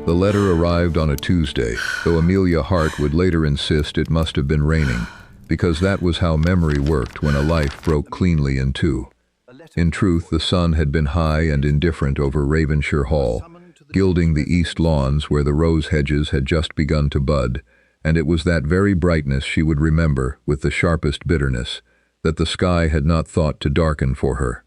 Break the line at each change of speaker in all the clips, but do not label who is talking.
The letter arrived on a Tuesday, though Amelia Hart would later insist it must have been raining, because that was how memory worked when a life broke cleanly in two. In truth, the sun had been high and indifferent over Ravenshire Hall, gilding the east lawns where the rose hedges had just begun to bud, and it was that very brightness she would remember with the sharpest bitterness, that the sky had not thought to darken for her.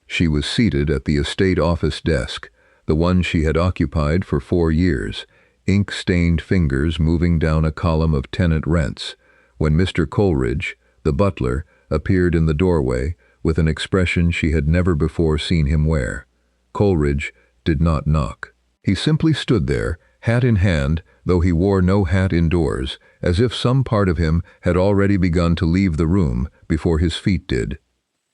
She was seated at the estate office desk, the one she had occupied for 4 years, ink-stained fingers moving down a column of tenant rents, when Mr. Coleridge, the butler, appeared in the doorway with an expression she had never before seen him wear. Coleridge did not knock. He simply stood there, hat in hand, though he wore no hat indoors, as if some part of him had already begun to leave the room before his feet did.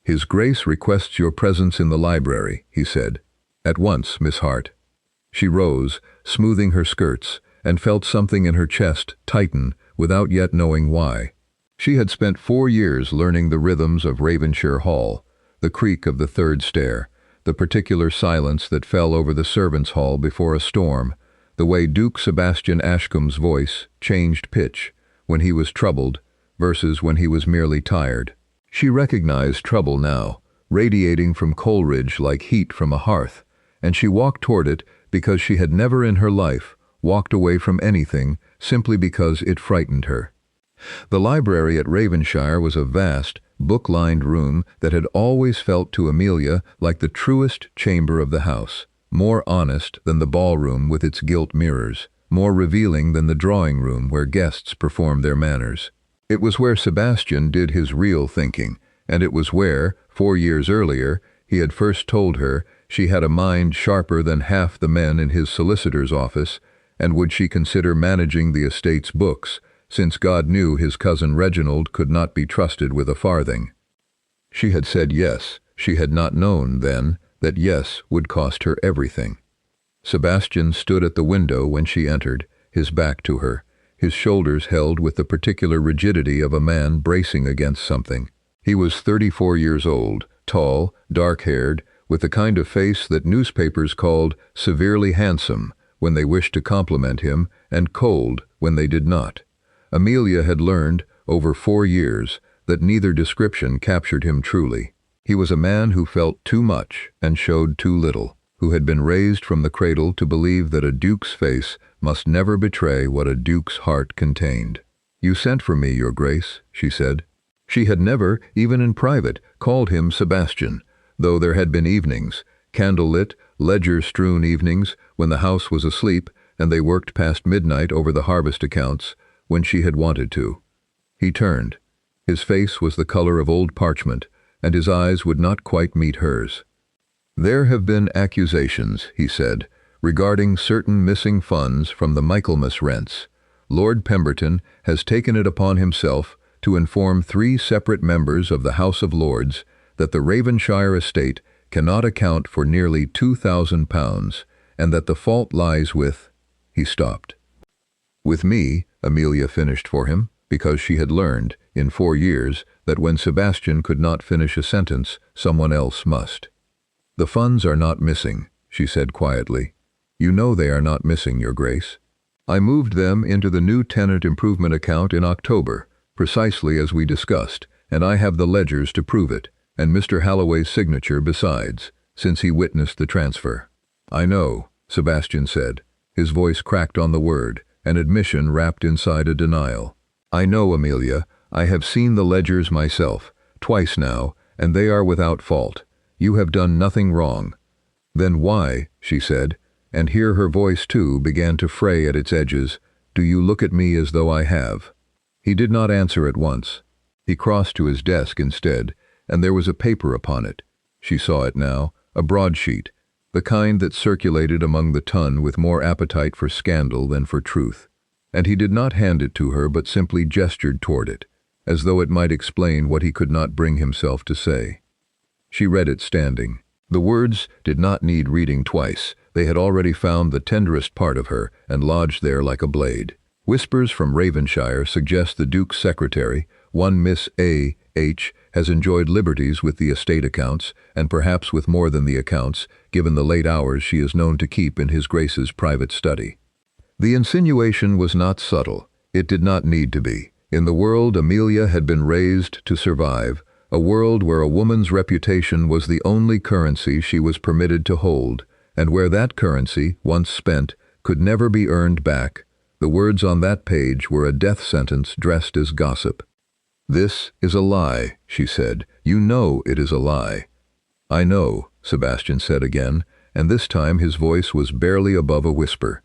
"His Grace requests your presence in the library," he said. "At once, Miss Hart." She rose, smoothing her skirts, and felt something in her chest tighten without yet knowing why. She had spent 4 years learning the rhythms of Ravenshire Hall, the creak of the third stair, the particular silence that fell over the servants' hall before a storm, the way Duke Sebastian Ashcombe's voice changed pitch when he was troubled versus when he was merely tired. She recognized trouble now, radiating from Coleridge like heat from a hearth, and she walked toward it because she had never in her life walked away from anything simply because it frightened her. The library at Ravenshire was a vast, book-lined room that had always felt to Amelia like the truest chamber of the house, more honest than the ballroom with its gilt mirrors, more revealing than the drawing-room where guests performed their manners. It was where Sebastian did his real thinking, and it was where, 4 years earlier, he had first told her she had a mind sharper than half the men in his solicitor's office, and would she consider managing the estate's books, since God knew his cousin Reginald could not be trusted with a farthing. She had said yes. She had not known, then, that yes would cost her everything. Sebastian stood at the window when she entered, his back to her, his shoulders held with the particular rigidity of a man bracing against something. He was 34 years old, tall, dark-haired, with the kind of face that newspapers called severely handsome when they wished to compliment him, and cold when they did not. Amelia had learned, over 4 years, that neither description captured him truly. He was a man who felt too much and showed too little, who had been raised from the cradle to believe that a duke's face must never betray what a duke's heart contained. "You sent for me, Your Grace," she said. She had never, even in private, called him Sebastian, though there had been evenings, candle-lit, ledger-strewn evenings, when the house was asleep and they worked past midnight over the harvest accounts, when she had wanted to. He turned. His face was the color of old parchment, and his eyes would not quite meet hers. "There have been accusations," he said, "regarding certain missing funds from the Michaelmas rents. Lord Pemberton has taken it upon himself to inform 3 separate members of the House of Lords that the Ravenshire estate cannot account for nearly £2,000, and that the fault lies with—" He stopped. "With me," Amelia finished for him, because she had learned, in 4 years, that when Sebastian could not finish a sentence, someone else must. "The funds are not missing," she said quietly. "You know they are not missing, Your Grace. I moved them into the new tenant improvement account in October, precisely as we discussed, and I have the ledgers to prove it, and Mr. Halloway's signature besides, since he witnessed the transfer." "I know," Sebastian said. His voice cracked on the word, an admission wrapped inside a denial. "I know, Amelia. I have seen the ledgers myself, twice now, and they are without fault. You have done nothing wrong." "Then why," she said, and here her voice too began to fray at its edges, "do you look at me as though I have?" He did not answer at once. He crossed to his desk instead, and there was a paper upon it. She saw it now, a broadsheet, the kind that circulated among the ton with more appetite for scandal than for truth. And he did not hand it to her but simply gestured toward it, as though it might explain what he could not bring himself to say. She read it standing. The words did not need reading twice. They had already found the tenderest part of her and lodged there like a blade. "Whispers from Ravenshire suggest the Duke's secretary, one Miss A. H., has enjoyed liberties with the estate accounts, and perhaps with more than the accounts, given the late hours she is known to keep in his Grace's private study. The insinuation was not subtle. It did not need to be. In the world Amelia had been raised to survive, a world where a woman's reputation was the only currency she was permitted to hold, and where that currency, once spent, could never be earned back, the words on that page were a death sentence dressed as gossip. "This is a lie," she said. "You know it is a lie." "I know," Sebastian said again, and this time his voice was barely above a whisper.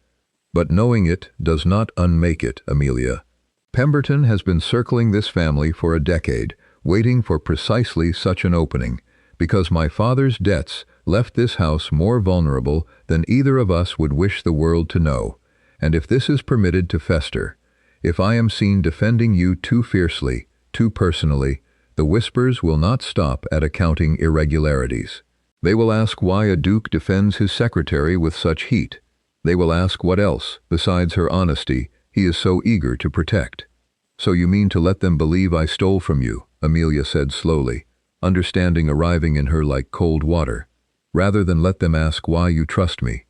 "But knowing it does not unmake it, Amelia. Pemberton has been circling this family for a decade, waiting for precisely such an opening, because my father's debts left this house more vulnerable than either of us would wish the world to know, and if this is permitted to fester, if I am seen defending you too fiercely, too personally, the whispers will not stop at accounting irregularities. They will ask why a duke defends his secretary with such heat. They will ask what else, besides her honesty, he is so eager to protect. So you mean to let them believe I stole from you," Amelia said slowly, understanding arriving in her like cold water, "rather than let them ask why you trust me."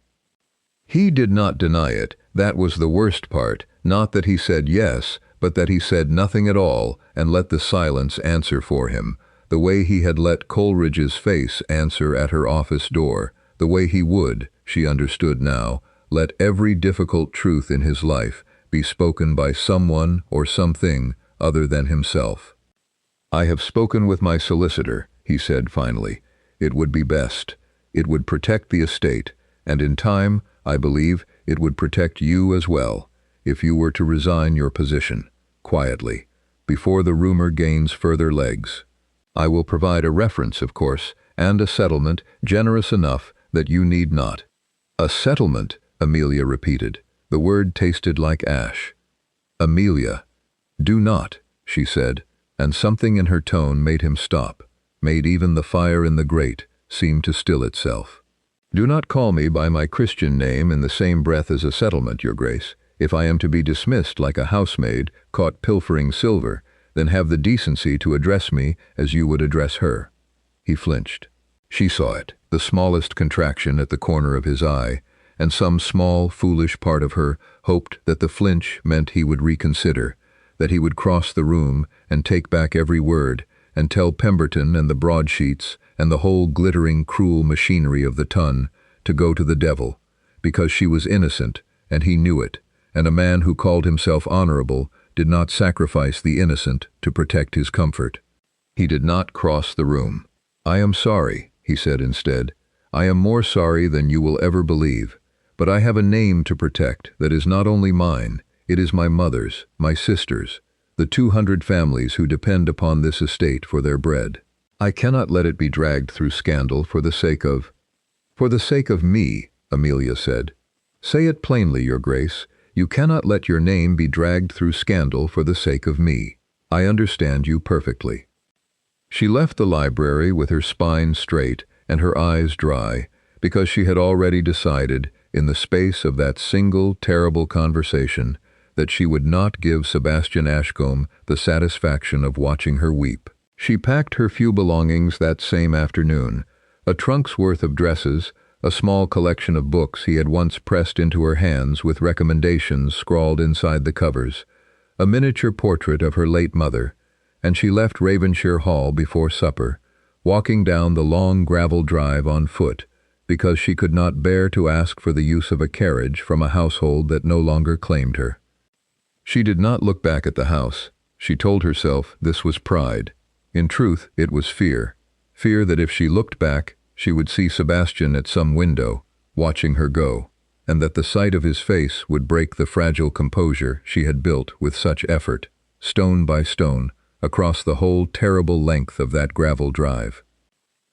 He did not deny it. That was the worst part, not that he said yes, but that he said nothing at all and let the silence answer for him, the way he had let Coleridge's face answer at her office door, the way he would, she understood now, let every difficult truth in his life be spoken by someone or something other than himself. "I have spoken with my solicitor," he said finally. "It would be best. It would protect the estate, and in time, I believe, it would protect you as well, if you were to resign your position, quietly, before the rumor gains further legs. I will provide a reference, of course, and a settlement generous enough that you need not." "A settlement," Amelia repeated. The word tasted like ash. "Amelia, do not," she said, and something in her tone made him stop, made even the fire in the grate seem to still itself. "Do not call me by my Christian name in the same breath as a settlement, Your Grace. If I am to be dismissed like a housemaid caught pilfering silver, then have the decency to address me as you would address her." He flinched. She saw it, the smallest contraction at the corner of his eye, and some small, foolish part of her hoped that the flinch meant he would reconsider, that he would cross the room and take back every word, and tell Pemberton and the broadsheets and the whole glittering, cruel machinery of the Tun to go to the devil, because she was innocent, and he knew it, and a man who called himself honorable did not sacrifice the innocent to protect his comfort. He did not cross the room. "I am sorry," he said instead. "I am more sorry than you will ever believe. But I have a name to protect that is not only mine, it is my mother's, my sister's, the 200 families who depend upon this estate for their bread. I cannot let it be dragged through scandal for the sake of—" "For the sake of me," Amelia said. "Say it plainly, Your Grace. You cannot let your name be dragged through scandal for the sake of me. I understand you perfectly." She left the library with her spine straight and her eyes dry, because she had already decided, in the space of that single terrible conversation, that she would not give Sebastian Ashcombe the satisfaction of watching her weep. She packed her few belongings that same afternoon, a trunk's worth of dresses, a small collection of books he had once pressed into her hands with recommendations scrawled inside the covers, a miniature portrait of her late mother, and she left Ravenshire Hall before supper, walking down the long gravel drive on foot, because she could not bear to ask for the use of a carriage from a household that no longer claimed her. She did not look back at the house. She told herself this was pride. In truth, it was fear. Fear that if she looked back, she would see Sebastian at some window, watching her go, and that the sight of his face would break the fragile composure she had built with such effort, stone by stone, across the whole terrible length of that gravel drive.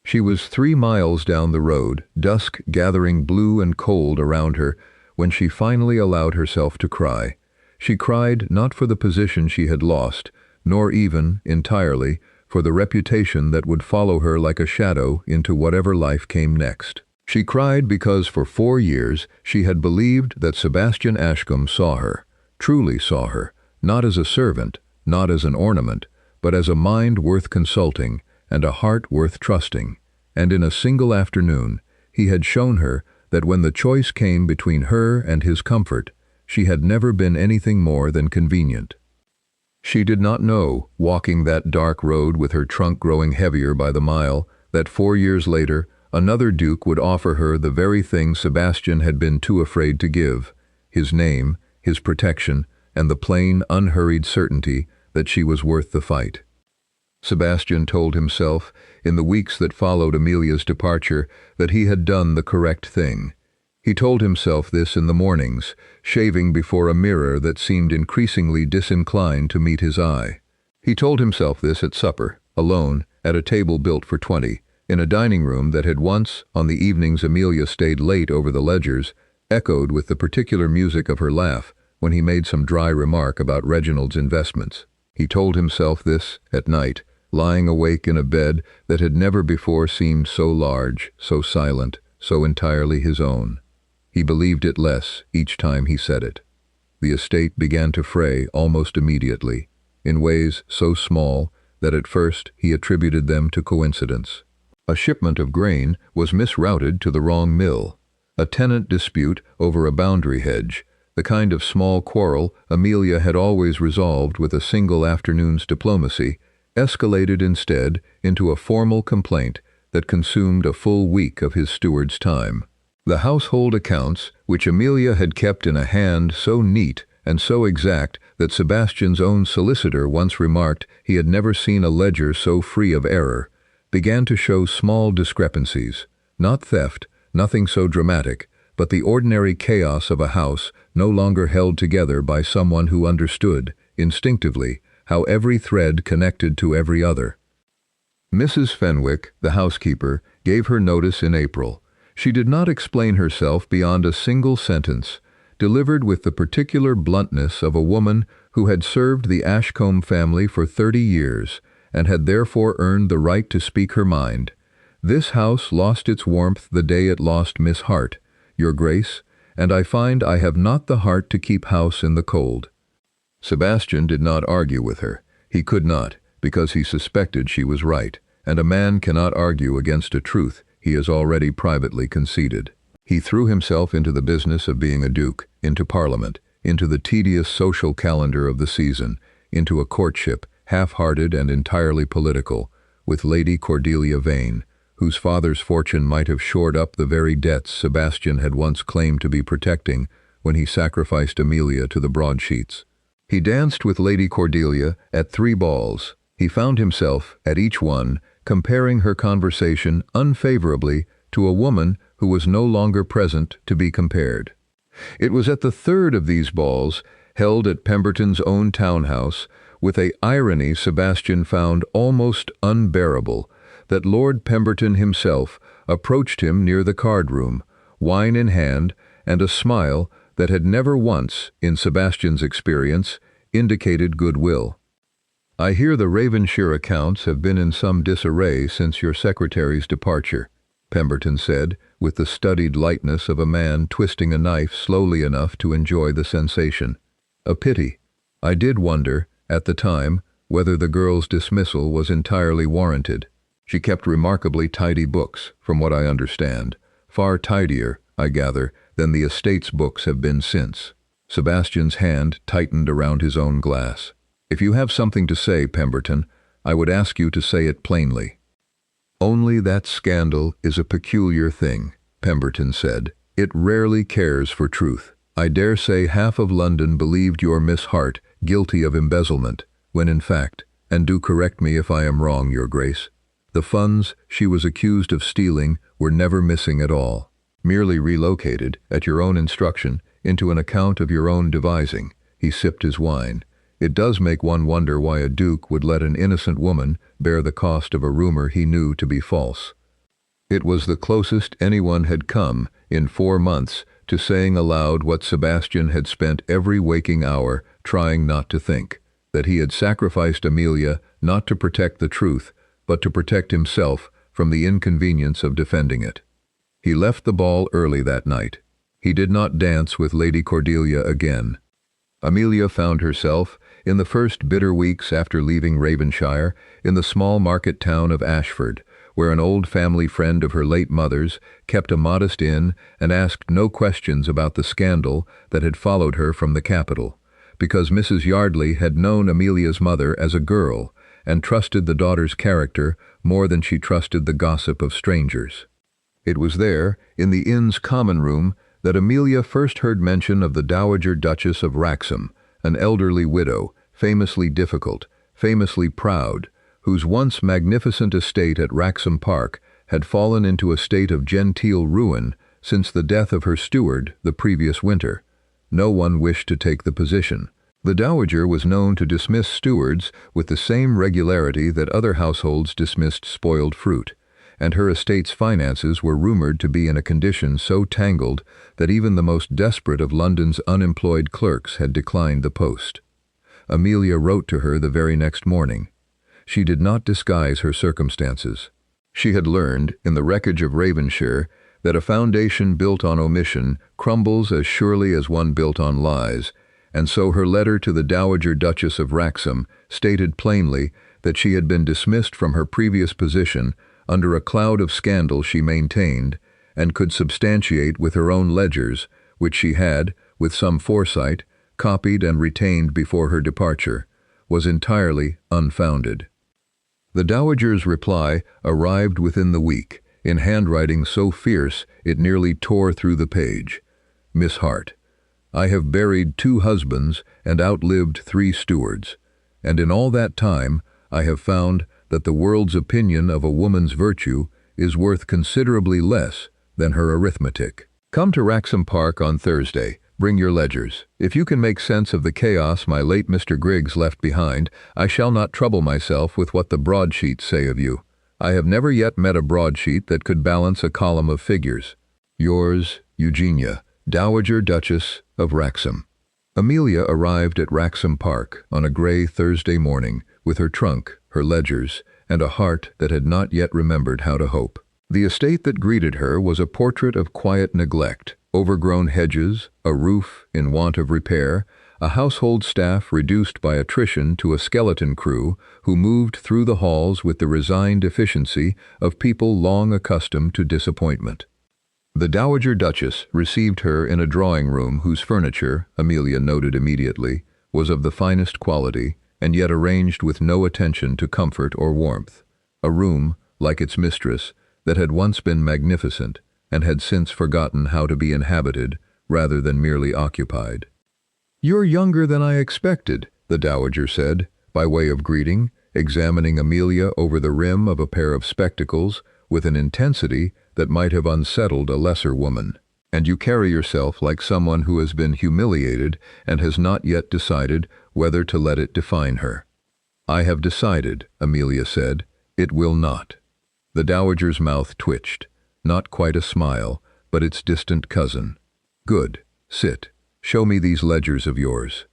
She was 3 miles down the road, dusk gathering blue and cold around her, when she finally allowed herself to cry. She cried not for the position she had lost, nor even, entirely, for the reputation that would follow her like a shadow into whatever life came next. She cried because for 4 years she had believed that Sebastian Ashcombe saw her, truly saw her, not as a servant, not as an ornament, but as a mind worth consulting, and a heart worth trusting, and in a single afternoon he had shown her that when the choice came between her and his comfort, she had never been anything more than convenient. She did not know, walking that dark road with her trunk growing heavier by the mile, that 4 years later, another duke would offer her the very thing Sebastian had been too afraid to give: his name, his protection, and the plain, unhurried certainty that she was worth the fight. Sebastian told himself, in the weeks that followed Amelia's departure, that he had done the correct thing. He told himself this in the mornings, shaving before a mirror that seemed increasingly disinclined to meet his eye. He told himself this at supper, alone, at a table built for 20, in a dining room that had once, on the evenings Amelia stayed late over the ledgers, echoed with the particular music of her laugh when he made some dry remark about Reginald's investments. He told himself this at night, lying awake in a bed that had never before seemed so large, so silent, so entirely his own. He believed it less each time he said it. The estate began to fray almost immediately, in ways so small that at first he attributed them to coincidence. A shipment of grain was misrouted to the wrong mill. A tenant dispute over a boundary hedge, the kind of small quarrel Amelia had always resolved with a single afternoon's diplomacy, escalated instead into a formal complaint that consumed a full week of his steward's time. The household accounts, which Amelia had kept in a hand so neat and so exact that Sebastian's own solicitor once remarked he had never seen a ledger so free of error, began to show small discrepancies. Not theft, nothing so dramatic, but the ordinary chaos of a house no longer held together by someone who understood, instinctively, how every thread connected to every other. Mrs. Fenwick, the housekeeper, gave her notice in April. She did not explain herself beyond a single sentence, delivered with the particular bluntness of a woman who had served the Ashcombe family for 30 years, and had therefore earned the right to speak her mind. This house lost its warmth the day it lost Miss Hart, Your Grace, and I find I have not the heart to keep house in the cold. Sebastian did not argue with her. He could not, because he suspected she was right, and a man cannot argue against a truth he has already privately conceded. He threw himself into the business of being a duke, into Parliament, into the tedious social calendar of the season, into a courtship, half-hearted and entirely political, with Lady Cordelia Vane, whose father's fortune might have shored up the very debts Sebastian had once claimed to be protecting when he sacrificed Amelia to the broadsheets. He danced with Lady Cordelia at 3 balls. He found himself, at each one, comparing her conversation unfavorably to a woman who was no longer present to be compared. It was at the 3rd of these balls, held at Pemberton's own townhouse, with an irony Sebastian found almost unbearable, that Lord Pemberton himself approached him near the card-room, wine in hand, and a smile that had never once, in Sebastian's experience, indicated goodwill. "I hear the Ravenshire accounts have been in some disarray since your secretary's departure," Pemberton said, with the studied lightness of a man twisting a knife slowly enough to enjoy the sensation. "A pity. I did wonder, at the time, whether the girl's dismissal was entirely warranted. She kept remarkably tidy books, from what I understand. Far tidier, I gather, than the estate's books have been since." Sebastian's hand tightened around his own glass. "If you have something to say, Pemberton, I would ask you to say it plainly." "Only that scandal is a peculiar thing," Pemberton said. "It rarely cares for truth. I dare say half of London believed your Miss Hart guilty of embezzlement, when in fact, and do correct me if I am wrong, Your Grace, the funds she was accused of stealing were never missing at all, merely relocated, at your own instruction, into an account of your own devising." He sipped his wine. "It does make one wonder why a duke would let an innocent woman bear the cost of a rumor he knew to be false." It was the closest anyone had come, in 4 months, to saying aloud what Sebastian had spent every waking hour trying not to think, that he had sacrificed Amelia not to protect the truth, but to protect himself from the inconvenience of defending it. He left the ball early that night. He did not dance with Lady Cordelia again. Amelia found herself, in the first bitter weeks after leaving Ravenshire, in the small market town of Ashford, where an old family friend of her late mother's kept a modest inn and asked no questions about the scandal that had followed her from the capital, because Mrs. Yardley had known Amelia's mother as a girl and trusted the daughter's character more than she trusted the gossip of strangers. It was there, in the inn's common room, that Amelia first heard mention of the Dowager Duchess of Wrexham, an elderly widow, famously difficult, famously proud, whose once magnificent estate at Wrexham Park had fallen into a state of genteel ruin since the death of her steward the previous winter. No one wished to take the position. The dowager was known to dismiss stewards with the same regularity that other households dismissed spoiled fruit, and her estate's finances were rumored to be in a condition so tangled that even the most desperate of London's unemployed clerks had declined the post. Amelia wrote to her the very next morning. She did not disguise her circumstances. She had learned, in the wreckage of Ravenshire, that a foundation built on omission crumbles as surely as one built on lies, and so her letter to the Dowager Duchess of Wrexham stated plainly that she had been dismissed from her previous position under a cloud of scandal she maintained, and could substantiate with her own ledgers, which she had, with some foresight, copied and retained before her departure, was entirely unfounded. The dowager's reply arrived within the week, in handwriting so fierce it nearly tore through the page. Miss Hart, I have buried 2 husbands and outlived 3 stewards, and in all that time I have found that the world's opinion of a woman's virtue is worth considerably less than her arithmetic. Come to Wrexham Park on Thursday. Bring your ledgers. If you can make sense of the chaos my late Mr. Griggs left behind, I shall not trouble myself with what the broadsheets say of you. I have never yet met a broadsheet that could balance a column of figures. Yours, Eugenia, Dowager Duchess of Wrexham. Amelia arrived at Wrexham Park on a grey Thursday morning with her trunk, her ledgers, and a heart that had not yet remembered how to hope. The estate that greeted her was a portrait of quiet neglect, overgrown hedges, a roof in want of repair, a household staff reduced by attrition to a skeleton crew who moved through the halls with the resigned efficiency of people long accustomed to disappointment. The Dowager Duchess received her in a drawing-room whose furniture, Amelia noted immediately, was of the finest quality, and yet arranged with no attention to comfort or warmth. A room, like its mistress, that had once been magnificent, and had since forgotten how to be inhabited rather than merely occupied. "You're younger than I expected," the dowager said, by way of greeting, examining Amelia over the rim of a pair of spectacles with an intensity that might have unsettled a lesser woman. "And you carry yourself like someone who has been humiliated and has not yet decided whether to let it define her." "I have decided," Amelia said. "It will not." The dowager's mouth twitched. Not quite a smile, but its distant cousin. "Good. Sit. Show me these ledgers of yours."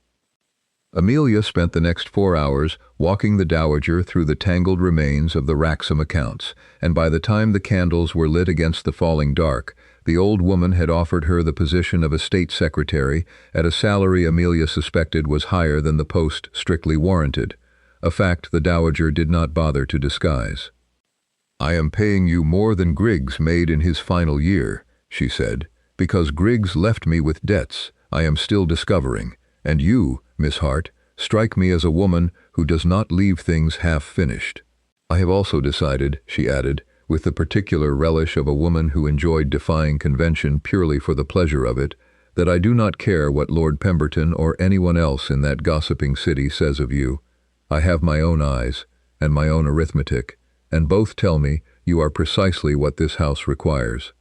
Amelia spent the next 4 hours walking the dowager through the tangled remains of the Wrexham accounts, and by the time the candles were lit against the falling dark, the old woman had offered her the position of estate secretary at a salary Amelia suspected was higher than the post strictly warranted, a fact the dowager did not bother to disguise. "I am paying you more than Griggs made in his final year," she said, "because Griggs left me with debts I am still discovering, and you, Miss Hart, strike me as a woman who does not leave things half finished. I have also decided," she added, with the particular relish of a woman who enjoyed defying convention purely for the pleasure of it, "that I do not care what Lord Pemberton or anyone else in that gossiping city says of you. I have my own eyes, and my own arithmetic, and both tell me you are precisely what this house requires."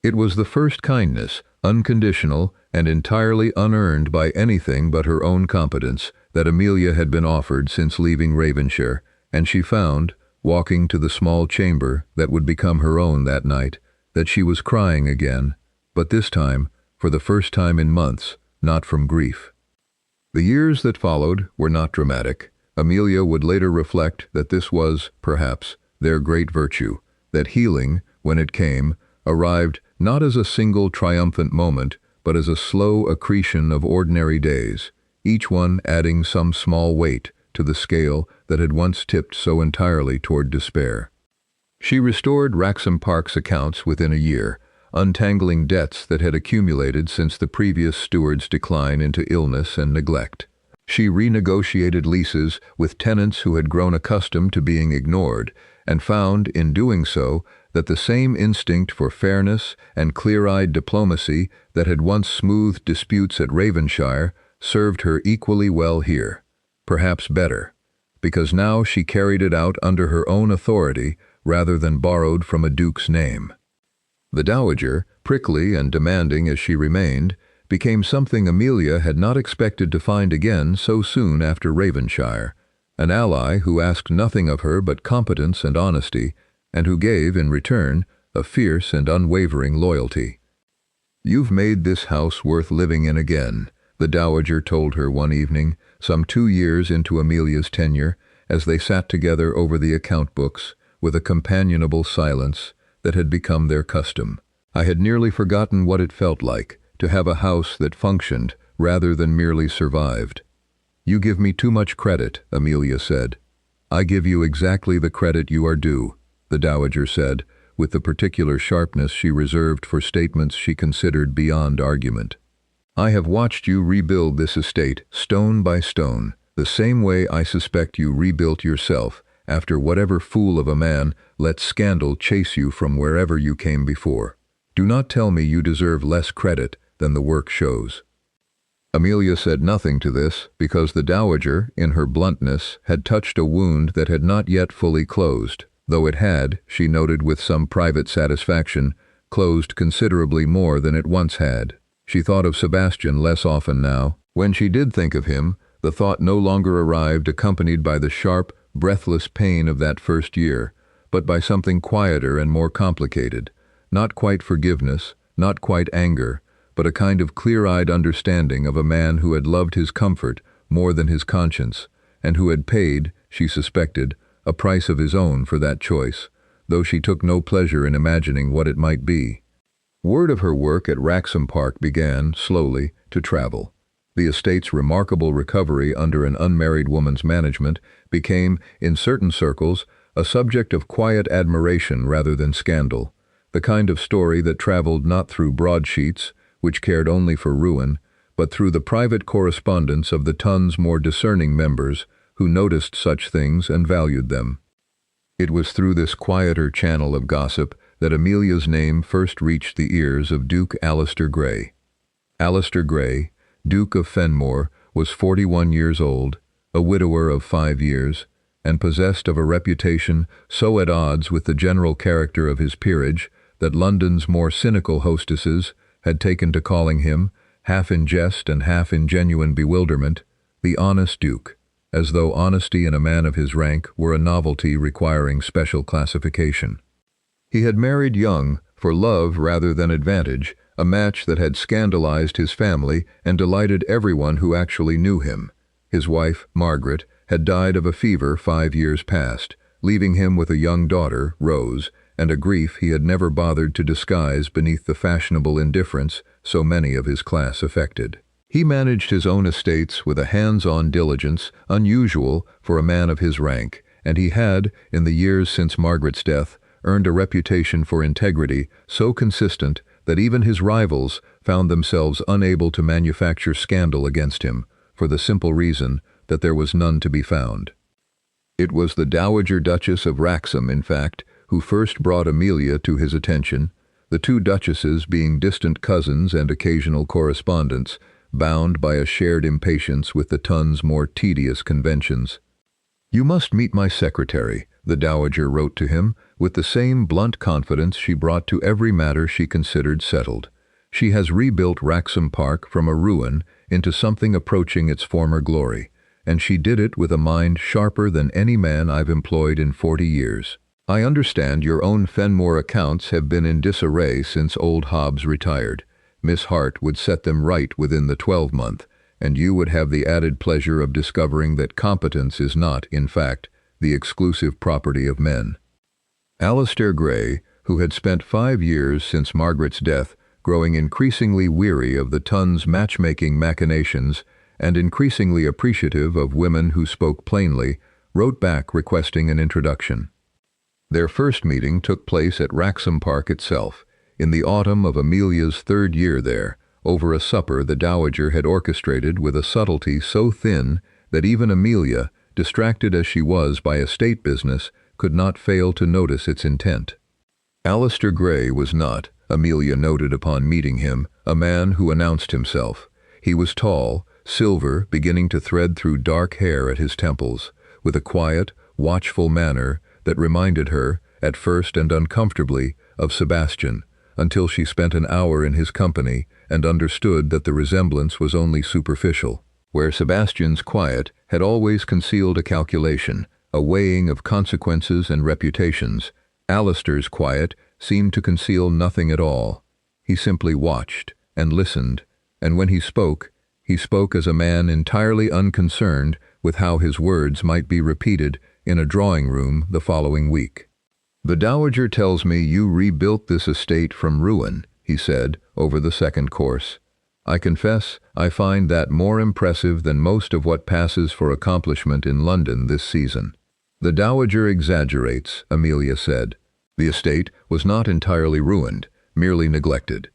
It was the first kindness, unconditional and entirely unearned by anything but her own competence, that Amelia had been offered since leaving Ravenshire, and she found, walking to the small chamber that would become her own that night, that she was crying again, but this time, for the first time in months, not from grief. The years that followed were not dramatic. Amelia would later reflect that this was, perhaps, their great virtue, that healing, when it came, arrived not as a single triumphant moment, but as a slow accretion of ordinary days, each one adding some small weight to the scale that had once tipped so entirely toward despair. She restored Wraxham Park's accounts within a year, untangling debts that had accumulated since the previous steward's decline into illness and neglect. She renegotiated leases with tenants who had grown accustomed to being ignored, and found, in doing so, that the same instinct for fairness and clear-eyed diplomacy that had once smoothed disputes at Ravenshire served her equally well here, perhaps better, because now she carried it out under her own authority rather than borrowed from a duke's name. The dowager, prickly and demanding as she remained, became something Amelia had not expected to find again so soon after Ravenshire, an ally who asked nothing of her but competence and honesty, and who gave, in return, a fierce and unwavering loyalty. "You've made this house worth living in again," the dowager told her one evening, some 2 years into Amelia's tenure, as they sat together over the account books, with a companionable silence that had become their custom. "I had nearly forgotten what it felt like to have a house that functioned rather than merely survived." "You give me too much credit," Amelia said. "I give you exactly the credit you are due," the dowager said, with the particular sharpness she reserved for statements she considered beyond argument. "I have watched you rebuild this estate stone by stone, the same way I suspect you rebuilt yourself after whatever fool of a man let scandal chase you from wherever you came before. Do not tell me you deserve less credit than the work shows." Amelia said nothing to this because the dowager, in her bluntness, had touched a wound that had not yet fully closed, though it had, she noted with some private satisfaction, closed considerably more than it once had. She thought of Sebastian less often now. When she did think of him, the thought no longer arrived accompanied by the sharp, breathless pain of that first year, but by something quieter and more complicated, not quite forgiveness, not quite anger, but a kind of clear-eyed understanding of a man who had loved his comfort more than his conscience, and who had paid, she suspected, a price of his own for that choice, though she took no pleasure in imagining what it might be. Word of her work at Wraxham Park began, slowly, to travel. The estate's remarkable recovery under an unmarried woman's management became, in certain circles, a subject of quiet admiration rather than scandal, the kind of story that traveled not through broadsheets, which cared only for ruin, but through the private correspondence of the ton's more discerning members, who noticed such things and valued them. It was through this quieter channel of gossip that Amelia's name first reached the ears of Duke Alistair Grey. Alistair Grey, Duke of Fenmore, was 41 years old, a widower of 5 years, and possessed of a reputation so at odds with the general character of his peerage that London's more cynical hostesses had taken to calling him, half in jest and half in genuine bewilderment, the honest Duke, as though honesty in a man of his rank were a novelty requiring special classification. He had married young, for love rather than advantage, a match that had scandalized his family and delighted everyone who actually knew him. His wife, Margaret, had died of a fever 5 years past, leaving him with a young daughter, Rose, and a grief he had never bothered to disguise beneath the fashionable indifference so many of his class affected. He managed his own estates with a hands-on diligence unusual for a man of his rank, and he had, in the years since Margaret's death, earned a reputation for integrity so consistent that even his rivals found themselves unable to manufacture scandal against him, for the simple reason that there was none to be found. It was the Dowager Duchess of Wraxham, in fact, who first brought Amelia to his attention, the two duchesses being distant cousins and occasional correspondents, bound by a shared impatience with the ton's more tedious conventions. "You must meet my secretary," the dowager wrote to him, with the same blunt confidence she brought to every matter she considered settled. "She has rebuilt Wraxham Park from a ruin into something approaching its former glory, and she did it with a mind sharper than any man I've employed in 40 years. I understand your own Fenmore accounts have been in disarray since old Hobbs retired. Miss Hart would set them right within the 12-month, and you would have the added pleasure of discovering that competence is not, in fact, the exclusive property of men." Alistair Grey, who had spent 5 years since Margaret's death growing increasingly weary of the ton's matchmaking machinations and increasingly appreciative of women who spoke plainly, wrote back requesting an introduction. Their first meeting took place at Wrexham Park itself, in the autumn of Amelia's 3rd year there, over a supper the dowager had orchestrated with a subtlety so thin that even Amelia, distracted as she was by estate business, could not fail to notice its intent. Alistair Gray was not, Amelia noted upon meeting him, a man who announced himself. He was tall, silver beginning to thread through dark hair at his temples, with a quiet, watchful manner that reminded her, at first and uncomfortably, of Sebastian, until she spent an hour in his company and understood that the resemblance was only superficial. Where Sebastian's quiet had always concealed a calculation, a weighing of consequences and reputations, Alistair's quiet seemed to conceal nothing at all. He simply watched and listened, and when he spoke as a man entirely unconcerned with how his words might be repeated in a drawing-room the following week. "The dowager tells me you rebuilt this estate from ruin," he said over the second course. "I confess I find that more impressive than most of what passes for accomplishment in London this season." "The dowager exaggerates," Amelia said. "The estate was not entirely ruined, merely neglected."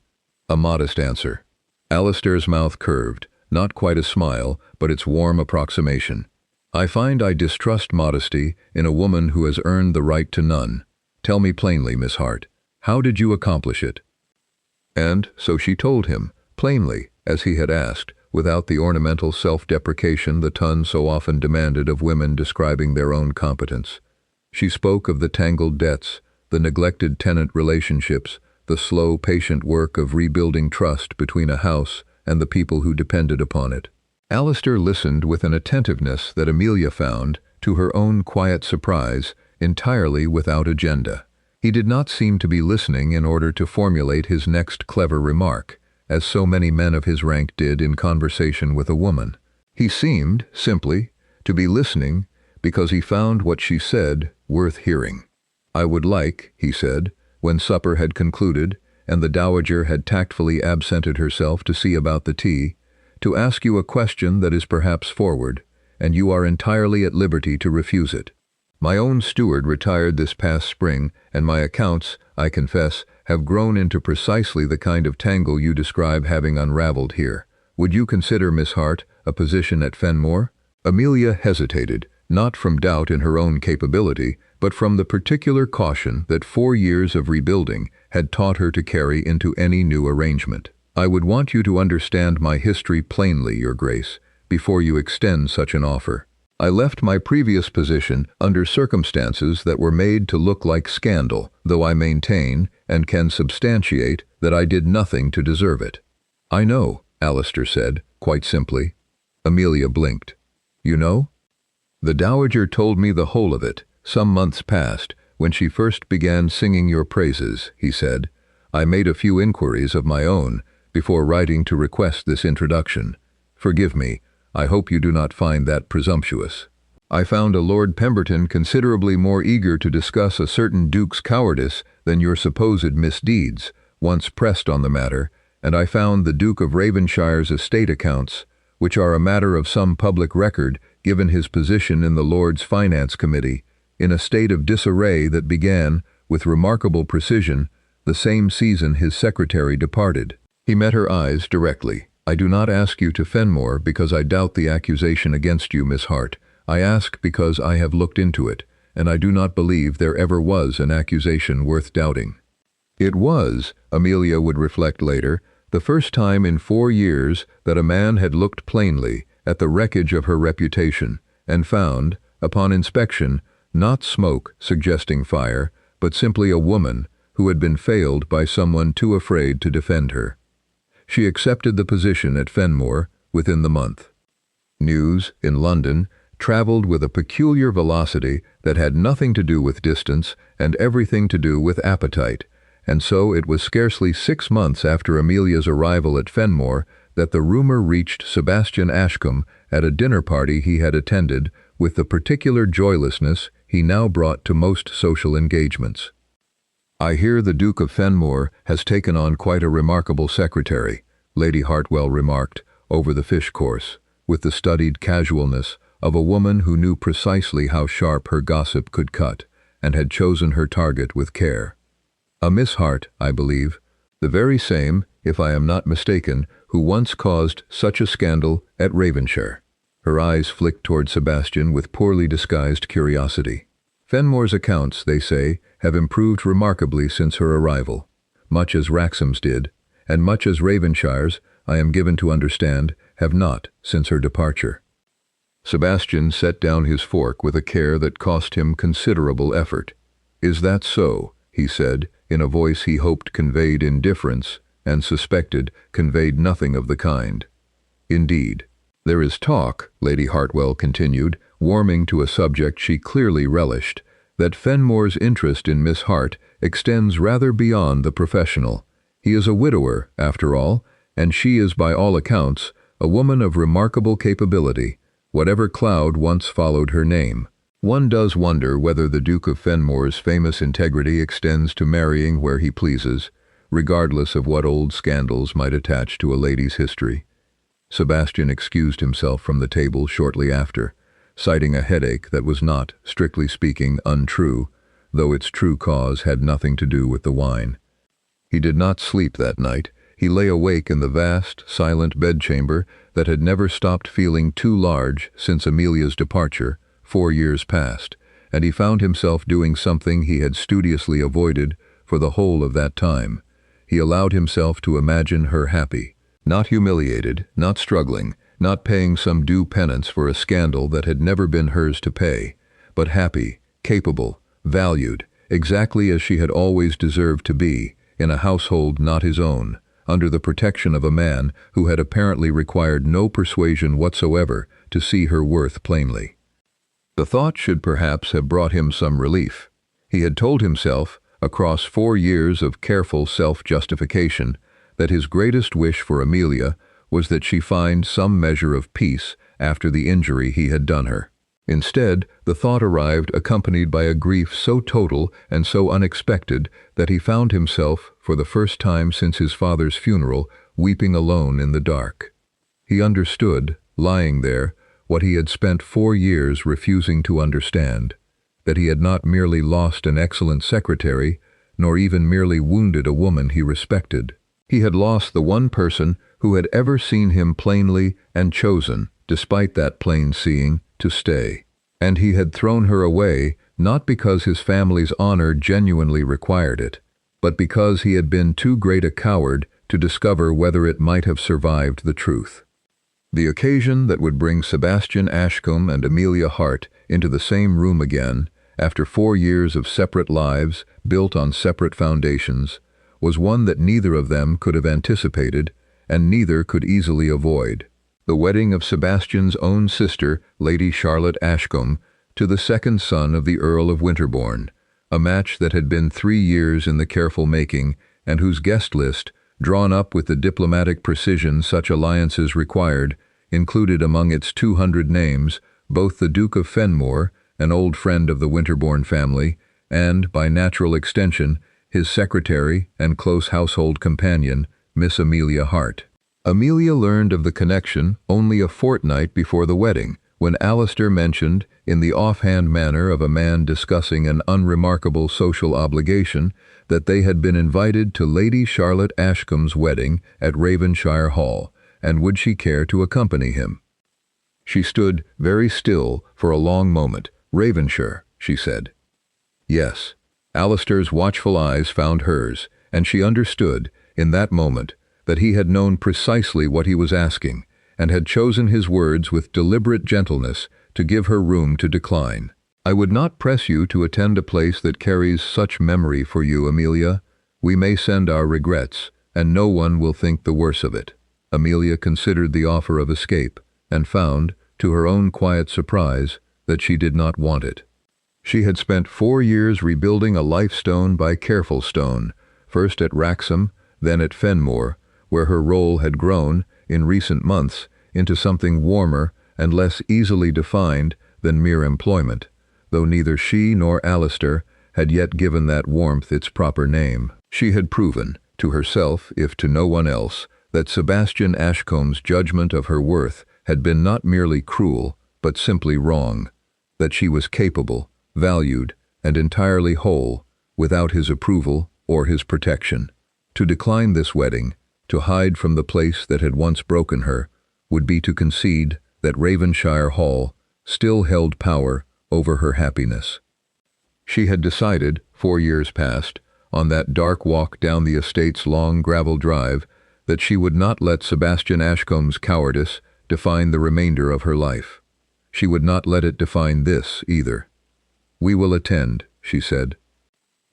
A modest answer. Alistair's mouth curved, not quite a smile, but its warm approximation. "I find I distrust modesty in a woman who has earned the right to none. Tell me plainly, Miss Hart, how did you accomplish it?" And so she told him, plainly, as he had asked, without the ornamental self-deprecation the ton so often demanded of women describing their own competence. She spoke of the tangled debts, the neglected tenant relationships, the slow, patient work of rebuilding trust between a house and the people who depended upon it. Alistair listened with an attentiveness that Amelia found, to her own quiet surprise, entirely without agenda. He did not seem to be listening in order to formulate his next clever remark, as so many men of his rank did in conversation with a woman. He seemed, simply, to be listening because he found what she said worth hearing. "I would like," he said, when supper had concluded and the dowager had tactfully absented herself to see about the tea, "to ask you a question that is perhaps forward, and you are entirely at liberty to refuse it. My own steward retired this past spring, and my accounts, I confess, have grown into precisely the kind of tangle you describe having unraveled here. Would you consider, Miss Hart, a position at Fenmore?" Amelia hesitated, not from doubt in her own capability, but from the particular caution that 4 years of rebuilding had taught her to carry into any new arrangement. "I would want you to understand my history plainly, Your Grace, before you extend such an offer. I left my previous position under circumstances that were made to look like scandal, though I maintain, and can substantiate, that I did nothing to deserve it." "I know," Alistair said, quite simply. Amelia blinked. "You know?" "The dowager told me the whole of it, some months past, when she first began singing your praises," he said. "I made a few inquiries of my own before writing to request this introduction. Forgive me, I hope you do not find that presumptuous. I found a Lord Pemberton considerably more eager to discuss a certain duke's cowardice than your supposed misdeeds, once pressed on the matter, and I found the Duke of Ravenshire's estate accounts, which are a matter of some public record given his position in the Lord's Finance Committee, in a state of disarray that began, with remarkable precision, the same season his secretary departed." He met her eyes directly. "I do not ask you to Fenmore because I doubt the accusation against you, Miss Hart. I ask because I have looked into it, and I do not believe there ever was an accusation worth doubting." It was, Amelia would reflect later, the first time in 4 years that a man had looked plainly at the wreckage of her reputation, and found, upon inspection, not smoke suggesting fire, but simply a woman who had been failed by someone too afraid to defend her. She accepted the position at Fenmore within the month. News, in London, travelled with a peculiar velocity that had nothing to do with distance and everything to do with appetite, and so it was scarcely 6 months after Amelia's arrival at Fenmore that the rumour reached Sebastian Ashcombe at a dinner party he had attended with the particular joylessness he now brought to most social engagements. "I hear the Duke of Fenmore has taken on quite a remarkable secretary," Lady Hartwell remarked, over the fish course, with the studied casualness of a woman who knew precisely how sharp her gossip could cut, and had chosen her target with care. A Miss Hart, I believe, the very same, if I am not mistaken, who once caused such a scandal at Ravenshire. Her eyes flicked toward Sebastian with poorly disguised curiosity. Fenmore's accounts, they say, have improved remarkably since her arrival, much as Wraxham's did, and much as Ravenshire's, I am given to understand, have not since her departure. Sebastian set down his fork with a care that cost him considerable effort. "Is that so?" he said, in a voice he hoped conveyed indifference, and suspected conveyed nothing of the kind. "Indeed. There is talk," Lady Hartwell continued, warming to a subject she clearly relished, "that Fenmore's interest in Miss Hart extends rather beyond the professional. He is a widower, after all, and she is by all accounts a woman of remarkable capability, whatever cloud once followed her name. One does wonder whether the Duke of Fenmore's famous integrity extends to marrying where he pleases, regardless of what old scandals might attach to a lady's history." Sebastian excused himself from the table shortly after, citing a headache that was not, strictly speaking, untrue, though its true cause had nothing to do with the wine. He did not sleep that night. He lay awake in the vast, silent bedchamber that had never stopped feeling too large since Amelia's departure, 4 years past, and he found himself doing something he had studiously avoided for the whole of that time. He allowed himself to imagine her happy, not humiliated, not struggling, not paying some due penance for a scandal that had never been hers to pay, but happy, capable, valued, exactly as she had always deserved to be, in a household not his own, under the protection of a man who had apparently required no persuasion whatsoever to see her worth plainly. The thought should perhaps have brought him some relief. He had told himself, across 4 years of careful self-justification, that his greatest wish for Amelia was that she find some measure of peace after the injury he had done her. Instead, the thought arrived accompanied by a grief so total and so unexpected that he found himself, for the first time since his father's funeral, weeping alone in the dark. He understood, lying there, what he had spent 4 years refusing to understand, that he had not merely lost an excellent secretary, nor even merely wounded a woman he respected. He had lost the one person who had ever seen him plainly and chosen, despite that plain seeing, to stay. And he had thrown her away, not because his family's honor genuinely required it, but because he had been too great a coward to discover whether it might have survived the truth. The occasion that would bring Sebastian Ashcombe and Amelia Hart into the same room again, after 4 years of separate lives built on separate foundations, was one that neither of them could have anticipated, and neither could easily avoid. The wedding of Sebastian's own sister, Lady Charlotte Ashcombe, to the second son of the Earl of Winterbourne, a match that had been 3 years in the careful making, and whose guest list, drawn up with the diplomatic precision such alliances required, included among its 200 names both the Duke of Fenmore, an old friend of the Winterbourne family, and, by natural extension, his secretary and close household companion, Miss Amelia Hart. Amelia learned of the connection only a fortnight before the wedding, when Alistair mentioned, in the offhand manner of a man discussing an unremarkable social obligation, that they had been invited to Lady Charlotte Ashcombe's wedding at Ravenshire Hall, and would she care to accompany him? She stood very still for a long moment. "Ravenshire," she said. Yes. Alistair's watchful eyes found hers, and she understood, in that moment, that he had known precisely what he was asking, and had chosen his words with deliberate gentleness to give her room to decline. "I would not press you to attend a place that carries such memory for you, Amelia. We may send our regrets, and no one will think the worse of it." Amelia considered the offer of escape, and found, to her own quiet surprise, that she did not want it. She had spent 4 years rebuilding a life stone by careful stone, first at Wraxham, then at Fenmore, where her role had grown, in recent months, into something warmer and less easily defined than mere employment, though neither she nor Alistair had yet given that warmth its proper name. She had proven, to herself if to no one else, that Sebastian Ashcombe's judgment of her worth had been not merely cruel, but simply wrong, that she was capable, valued, and entirely whole, without his approval or his protection. To decline this wedding, to hide from the place that had once broken her, would be to concede that Ravenshire Hall still held power over her happiness. She had decided, 4 years past, on that dark walk down the estate's long gravel drive, that she would not let Sebastian Ashcombe's cowardice define the remainder of her life. She would not let it define this either. "We will attend," she said.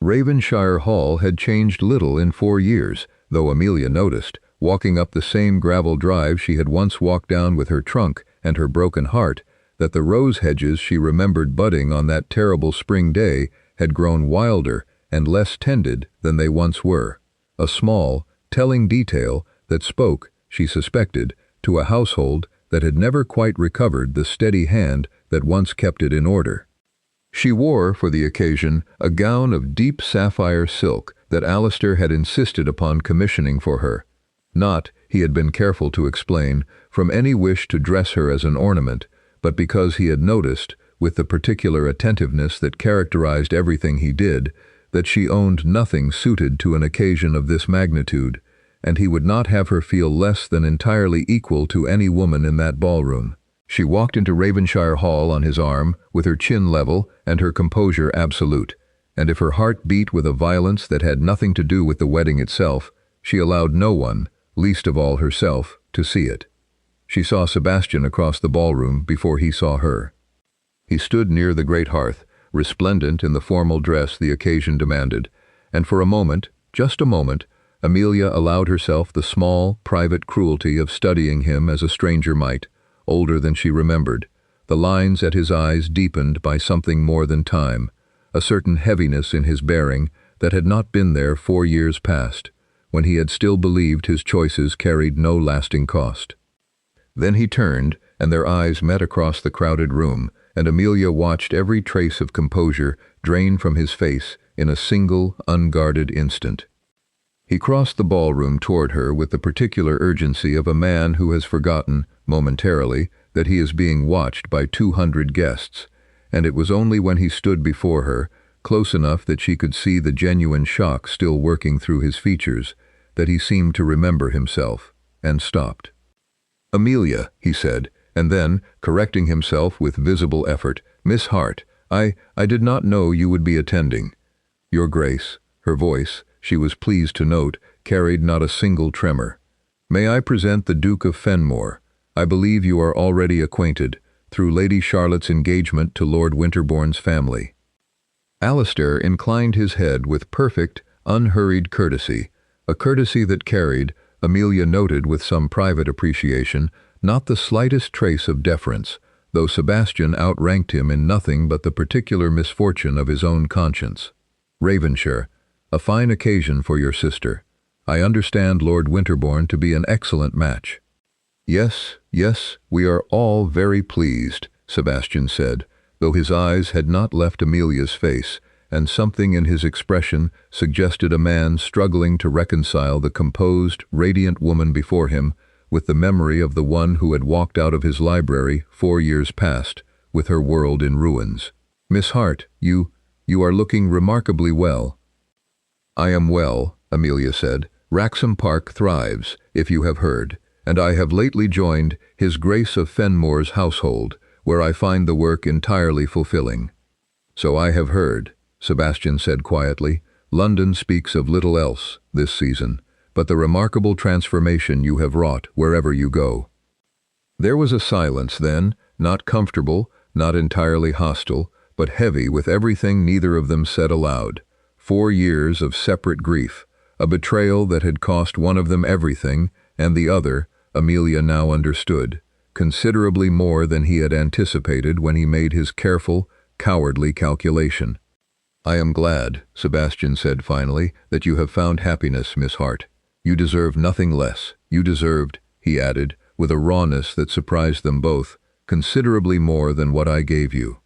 Ravenshire Hall had changed little in 4 years, though Amelia noticed, walking up the same gravel drive she had once walked down with her trunk and her broken heart, that the rose hedges she remembered budding on that terrible spring day had grown wilder and less tended than they once were. A small, telling detail that spoke, she suspected, to a household that had never quite recovered the steady hand that once kept it in order. She wore, for the occasion, a gown of deep sapphire silk that Alistair had insisted upon commissioning for her. Not, he had been careful to explain, from any wish to dress her as an ornament, but because he had noticed, with the particular attentiveness that characterized everything he did, that she owned nothing suited to an occasion of this magnitude, and he would not have her feel less than entirely equal to any woman in that ballroom. She walked into Ravenshire Hall on his arm, with her chin level and her composure absolute, and if her heart beat with a violence that had nothing to do with the wedding itself, she allowed no one, least of all herself, to see it. She saw Sebastian across the ballroom before he saw her. He stood near the great hearth, resplendent in the formal dress the occasion demanded, and for a moment, just a moment, Amelia allowed herself the small, private cruelty of studying him as a stranger might, older than she remembered. The lines at his eyes deepened by something more than time, a certain heaviness in his bearing that had not been there 4 years past, when he had still believed his choices carried no lasting cost. Then he turned, and their eyes met across the crowded room, and Amelia watched every trace of composure drain from his face in a single, unguarded instant. He crossed the ballroom toward her with the particular urgency of a man who has forgotten, momentarily, that he is being watched by 200 guests, and it was only when he stood before her, close enough that she could see the genuine shock still working through his features, that he seemed to remember himself, and stopped. "Amelia," he said, and then, correcting himself with visible effort, "Miss Hart, I did not know you would be attending." "Your Grace," her voice, she was pleased to note, carried not a single tremor. "May I present the Duke of Fenmore? I believe you are already acquainted, through Lady Charlotte's engagement to Lord Winterbourne's family." Alistair inclined his head with perfect, unhurried courtesy, a courtesy that carried, Amelia noted with some private appreciation, not the slightest trace of deference, though Sebastian outranked him in nothing but the particular misfortune of his own conscience. "Ravenshire, a fine occasion for your sister. I understand Lord Winterbourne to be an excellent match." Yes, we are all very pleased," Sebastian said, though his eyes had not left Amelia's face, and something in his expression suggested a man struggling to reconcile the composed, radiant woman before him with the memory of the one who had walked out of his library 4 years past, with her world in ruins. "Miss Hart, you are looking remarkably well." "I am well," Amelia said. "Wraxham Park thrives, if you have heard, and I have lately joined His Grace of Fenmore's household, where I find the work entirely fulfilling." "So I have heard," Sebastian said quietly. "London speaks of little else, this season, but the remarkable transformation you have wrought wherever you go." There was a silence then, not comfortable, not entirely hostile, but heavy with everything neither of them said aloud. 4 years of separate grief, a betrayal that had cost one of them everything, and the other, Amelia now understood, considerably more than he had anticipated when he made his careful, cowardly calculation. "I am glad," Sebastian said finally, "that you have found happiness, Miss Hart. You deserve nothing less. You deserved," he added, with a rawness that surprised them both, "considerably more than what I gave you."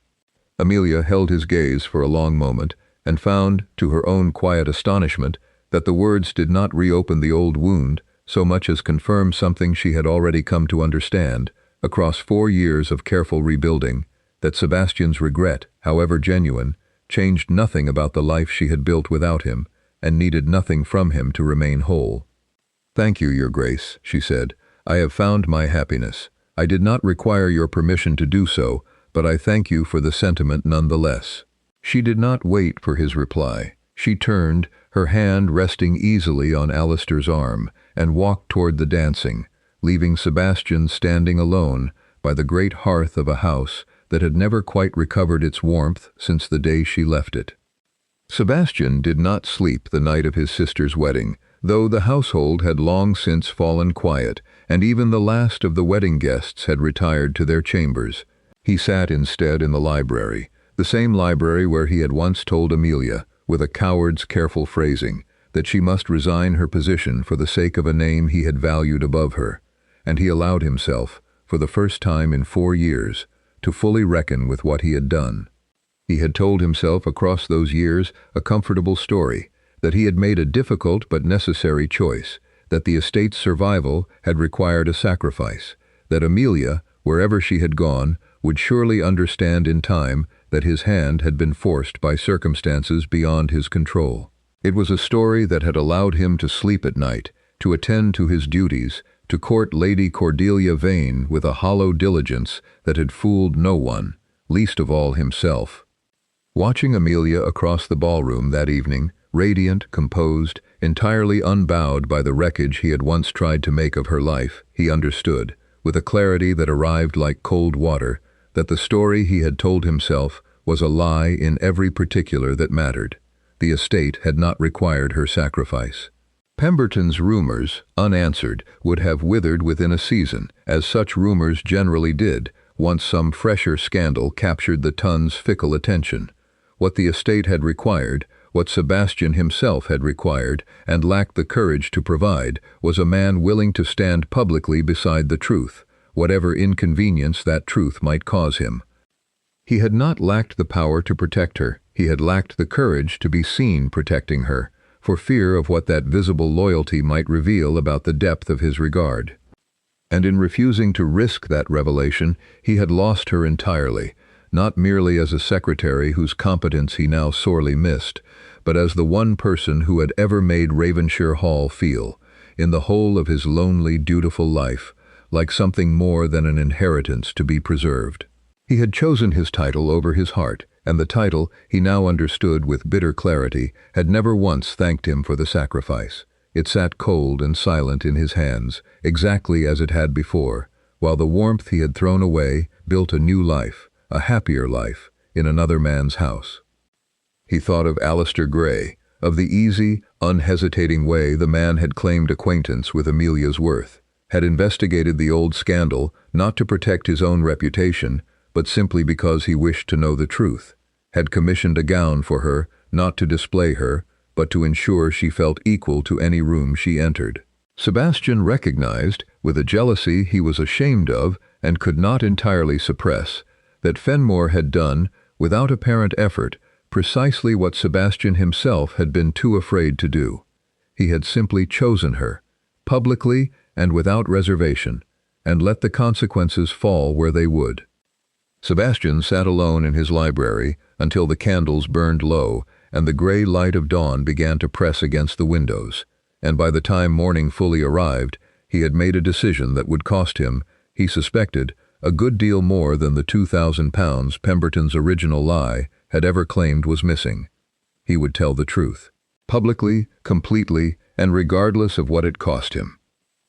Amelia held his gaze for a long moment, and found, to her own quiet astonishment, that the words did not reopen the old wound so much as confirm something she had already come to understand, across 4 years of careful rebuilding, that Sebastian's regret, however genuine, changed nothing about the life she had built without him, and needed nothing from him to remain whole. "Thank you, Your Grace," she said. "I have found my happiness. I did not require your permission to do so, but I thank you for the sentiment nonetheless." She did not wait for his reply. She turned, her hand resting easily on Alistair's arm, and walked toward the dancing, leaving Sebastian standing alone by the great hearth of a house that had never quite recovered its warmth since the day she left it. Sebastian did not sleep the night of his sister's wedding, though the household had long since fallen quiet, and even the last of the wedding guests had retired to their chambers. He sat instead in the library, the same library where he had once told Amelia, with a coward's careful phrasing, that she must resign her position for the sake of a name he had valued above her, and he allowed himself, for the first time in 4 years, to fully reckon with what he had done. He had told himself across those years a comfortable story, that he had made a difficult but necessary choice, that the estate's survival had required a sacrifice, that Amelia, wherever she had gone, would surely understand in time that his hand had been forced by circumstances beyond his control. It was a story that had allowed him to sleep at night, to attend to his duties, to court Lady Cordelia Vane with a hollow diligence that had fooled no one, least of all himself. Watching Amelia across the ballroom that evening, radiant, composed, entirely unbowed by the wreckage he had once tried to make of her life, he understood, with a clarity that arrived like cold water, that the story he had told himself was a lie in every particular that mattered. The estate had not required her sacrifice. Pemberton's rumors, unanswered, would have withered within a season, as such rumors generally did, once some fresher scandal captured the ton's fickle attention. What the estate had required, what Sebastian himself had required, and lacked the courage to provide, was a man willing to stand publicly beside the truth, whatever inconvenience that truth might cause him. He had not lacked the power to protect her, he had lacked the courage to be seen protecting her, for fear of what that visible loyalty might reveal about the depth of his regard. And in refusing to risk that revelation, he had lost her entirely, not merely as a secretary whose competence he now sorely missed, but as the one person who had ever made Ravenshire Hall feel, in the whole of his lonely, dutiful life, like something more than an inheritance to be preserved. He had chosen his title over his heart, and the title, he now understood with bitter clarity, had never once thanked him for the sacrifice. It sat cold and silent in his hands, exactly as it had before, while the warmth he had thrown away built a new life, a happier life, in another man's house. He thought of Alistair Gray, of the easy, unhesitating way the man had claimed acquaintance with Amelia's worth, had investigated the old scandal not to protect his own reputation, but simply because he wished to know the truth, had commissioned a gown for her, not to display her, but to ensure she felt equal to any room she entered. Sebastian recognized, with a jealousy he was ashamed of and could not entirely suppress, that Fenmore had done, without apparent effort, precisely what Sebastian himself had been too afraid to do. He had simply chosen her, publicly and without reservation, and let the consequences fall where they would. Sebastian sat alone in his library until the candles burned low and the gray light of dawn began to press against the windows, and by the time morning fully arrived, he had made a decision that would cost him, he suspected, a good deal more than the £2,000 Pemberton's original lie had ever claimed was missing. He would tell the truth, publicly, completely, and regardless of what it cost him.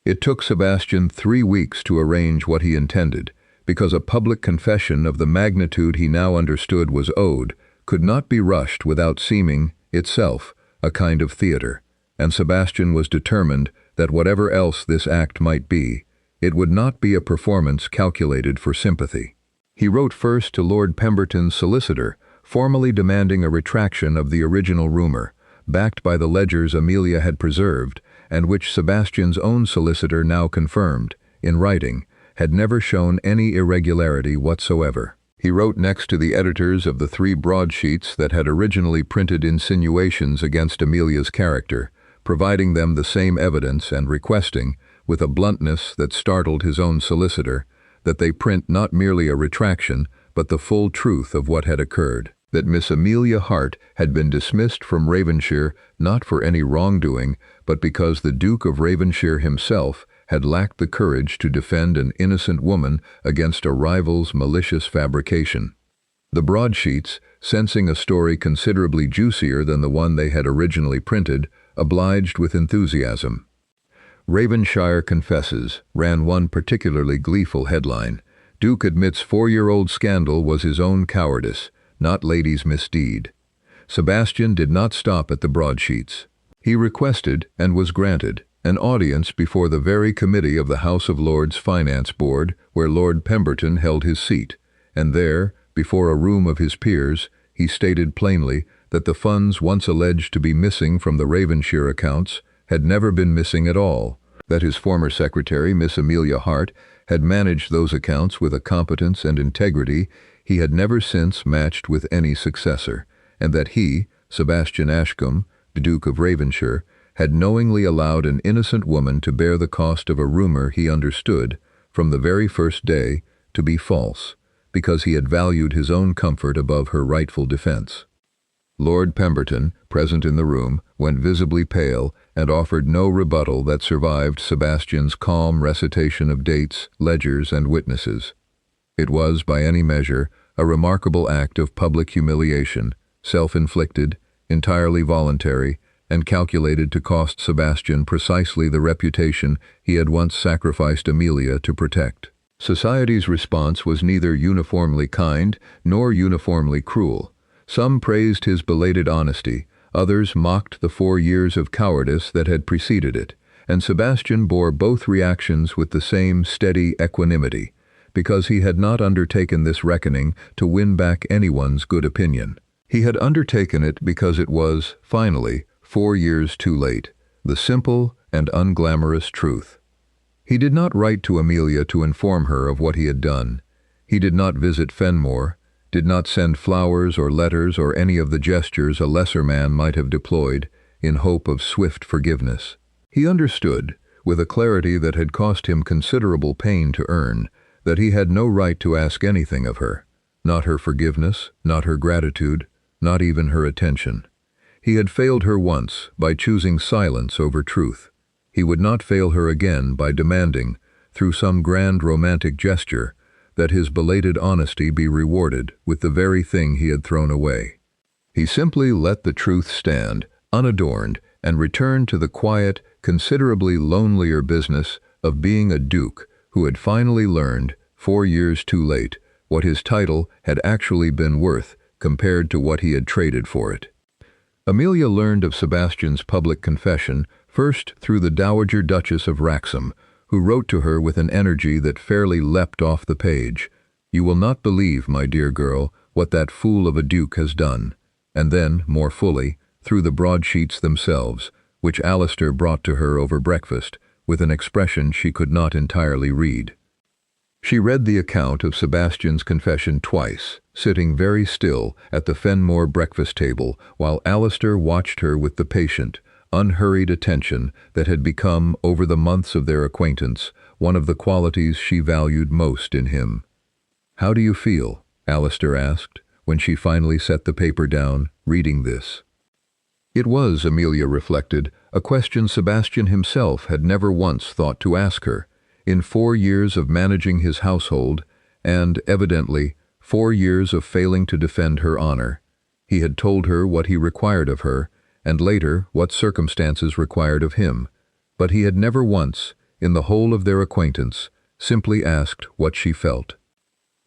It took Sebastian 3 weeks to arrange what he intended, because a public confession of the magnitude he now understood was owed could not be rushed without seeming, itself, a kind of theater, and Sebastian was determined that whatever else this act might be, it would not be a performance calculated for sympathy. He wrote first to Lord Pemberton's solicitor, formally demanding a retraction of the original rumor, backed by the ledgers Amelia had preserved, and which Sebastian's own solicitor now confirmed, in writing, had never shown any irregularity whatsoever. He wrote next to the editors of the 3 broadsheets that had originally printed insinuations against Amelia's character, providing them the same evidence and requesting, with a bluntness that startled his own solicitor, that they print not merely a retraction, but the full truth of what had occurred. that Miss Amelia Hart had been dismissed from Ravenshire not for any wrongdoing, but because the Duke of Ravenshire himself had lacked the courage to defend an innocent woman against a rival's malicious fabrication. The broadsheets, sensing a story considerably juicier than the one they had originally printed, obliged with enthusiasm. "Ravenshire confesses," ran one particularly gleeful headline. "Duke admits 4-year-old scandal was his own cowardice, not lady's misdeed." Sebastian did not stop at the broadsheets. He requested, and was granted, an audience before the very committee of the House of Lords Finance Board where Lord Pemberton held his seat, and there, before a room of his peers, he stated plainly that the funds once alleged to be missing from the Ravenshire accounts had never been missing at all, that his former secretary, Miss Amelia Hart, had managed those accounts with a competence and integrity he had never since matched with any successor, and that he, Sebastian Ashcombe, the Duke of Ravenshire, had knowingly allowed an innocent woman to bear the cost of a rumor he understood, from the very first day, to be false, because he had valued his own comfort above her rightful defense. Lord Pemberton, present in the room, went visibly pale and offered no rebuttal that survived Sebastian's calm recitation of dates, ledgers, and witnesses. It was, by any measure, a remarkable act of public humiliation, self-inflicted, entirely voluntary, and calculated to cost Sebastian precisely the reputation he had once sacrificed Amelia to protect. Society's response was neither uniformly kind nor uniformly cruel. Some praised his belated honesty, others mocked the 4 years of cowardice that had preceded it, and Sebastian bore both reactions with the same steady equanimity, because he had not undertaken this reckoning to win back anyone's good opinion. He had undertaken it because it was, finally, 4 years too late, the simple and unglamorous truth. He did not write to Amelia to inform her of what he had done. He did not visit Fenmore, did not send flowers or letters or any of the gestures a lesser man might have deployed in hope of swift forgiveness. He understood, with a clarity that had cost him considerable pain to earn, that he had no right to ask anything of her, not her forgiveness, not her gratitude, not even her attention. He had failed her once by choosing silence over truth. He would not fail her again by demanding, through some grand romantic gesture, that his belated honesty be rewarded with the very thing he had thrown away. He simply let the truth stand, unadorned, and returned to the quiet, considerably lonelier business of being a duke who had finally learned, 4 years too late, what his title had actually been worth compared to what he had traded for it. Amelia learned of Sebastian's public confession first through the Dowager Duchess of Wrexham, who wrote to her with an energy that fairly leapt off the page. "You will not believe, my dear girl, what that fool of a duke has done," and then, more fully, through the broadsheets themselves, which Alistair brought to her over breakfast, with an expression she could not entirely read. She read the account of Sebastian's confession twice, sitting very still at the Fenmore breakfast table, while Alistair watched her with the patient, unhurried attention that had become, over the months of their acquaintance, one of the qualities she valued most in him. "How do you feel?" Alistair asked, when she finally set the paper down, reading this. It was, Amelia reflected, a question Sebastian himself had never once thought to ask her. In 4 years of managing his household, and, evidently, 4 years of failing to defend her honor, he had told her what he required of her, and later what circumstances required of him, but he had never once, in the whole of their acquaintance, simply asked what she felt.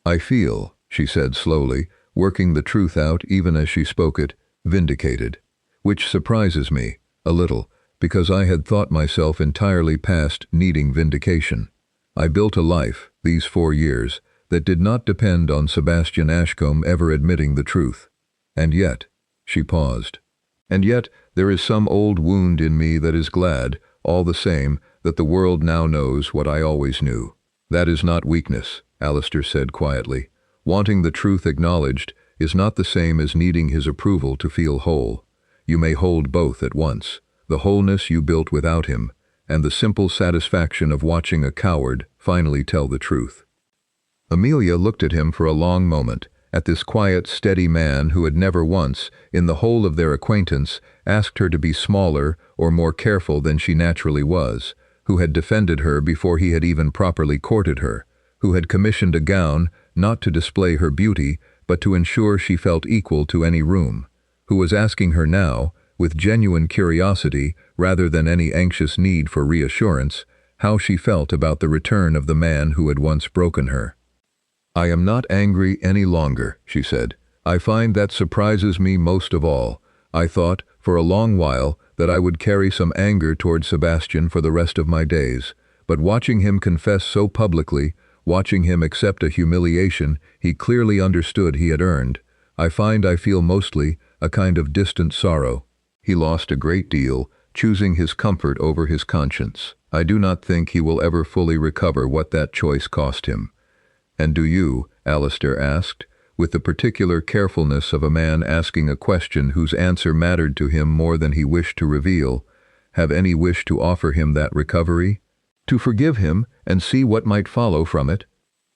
"I feel," she said slowly, working the truth out even as she spoke it, "vindicated, which surprises me, a little, because I had thought myself entirely past needing vindication. I built a life, these 4 years, that did not depend on Sebastian Ashcombe ever admitting the truth. And yet," she paused, "and yet there is some old wound in me that is glad, all the same, that the world now knows what I always knew." "That is not weakness," Alistair said quietly. "Wanting the truth acknowledged is not the same as needing his approval to feel whole. You may hold both at once, the wholeness you built without him, and the simple satisfaction of watching a coward finally tell the truth." Amelia looked at him for a long moment, at this quiet, steady man who had never once, in the whole of their acquaintance, asked her to be smaller or more careful than she naturally was, who had defended her before he had even properly courted her, who had commissioned a gown not to display her beauty, but to ensure she felt equal to any room, who was asking her now, with genuine curiosity rather than any anxious need for reassurance, how she felt about the return of the man who had once broken her. "I am not angry any longer," she said. "I find that surprises me most of all. I thought, for a long while, that I would carry some anger toward Sebastian for the rest of my days, but watching him confess so publicly, watching him accept a humiliation he clearly understood he had earned, I feel mostly a kind of distant sorrow. He lost a great deal, choosing his comfort over his conscience. I do not think he will ever fully recover what that choice cost him." "And do you," Alistair asked, with the particular carefulness of a man asking a question whose answer mattered to him more than he wished to reveal, "have any wish to offer him that recovery? To forgive him and see what might follow from it?"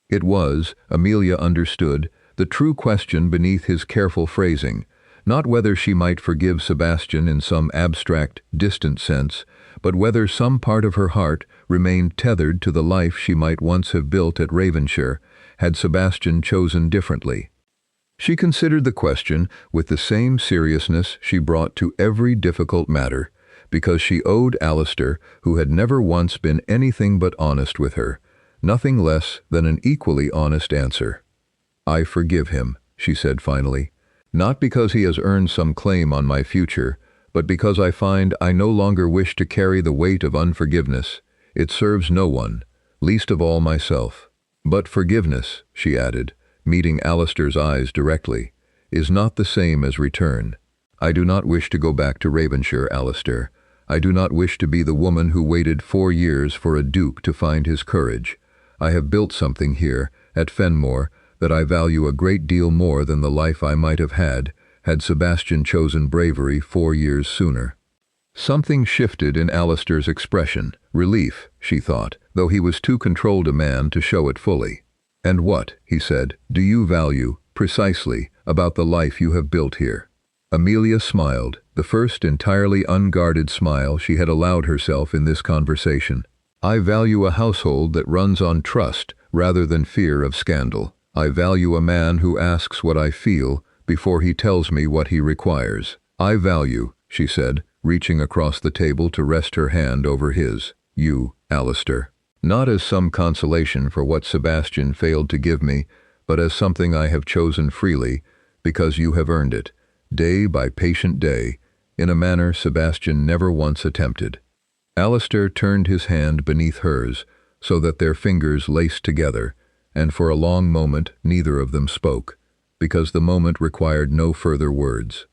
It was, Amelia understood, the true question beneath his careful phrasing, not whether she might forgive Sebastian in some abstract, distant sense, but whether some part of her heart remained tethered to the life she might once have built at Ravenshire, had Sebastian chosen differently. She considered the question with the same seriousness she brought to every difficult matter, because she owed Alistair, who had never once been anything but honest with her, nothing less than an equally honest answer. "I forgive him," she said finally, "not because he has earned some claim on my future, but because I find I no longer wish to carry the weight of unforgiveness. It serves no one, least of all myself. But forgiveness," she added, meeting Alistair's eyes directly, "is not the same as return. I do not wish to go back to Ravenshire, Alistair. I do not wish to be the woman who waited 4 years for a duke to find his courage. I have built something here, at Fenmore, that I value a great deal more than the life I might have had Sebastian chosen bravery 4 years sooner." Something shifted in Alistair's expression, relief, she thought, though he was too controlled a man to show it fully. "And what," he said, "do you value, precisely, about the life you have built here?" Amelia smiled, the first entirely unguarded smile she had allowed herself in this conversation. "I value a household that runs on trust rather than fear of scandal. I value a man who asks what I feel before he tells me what he requires. I value," she said, reaching across the table to rest her hand over his, "you, Alistair. Not as some consolation for what Sebastian failed to give me, but as something I have chosen freely, because you have earned it, day by patient day, in a manner Sebastian never once attempted." Alistair turned his hand beneath hers, so that their fingers laced together, and for a long moment neither of them spoke, because the moment required no further words.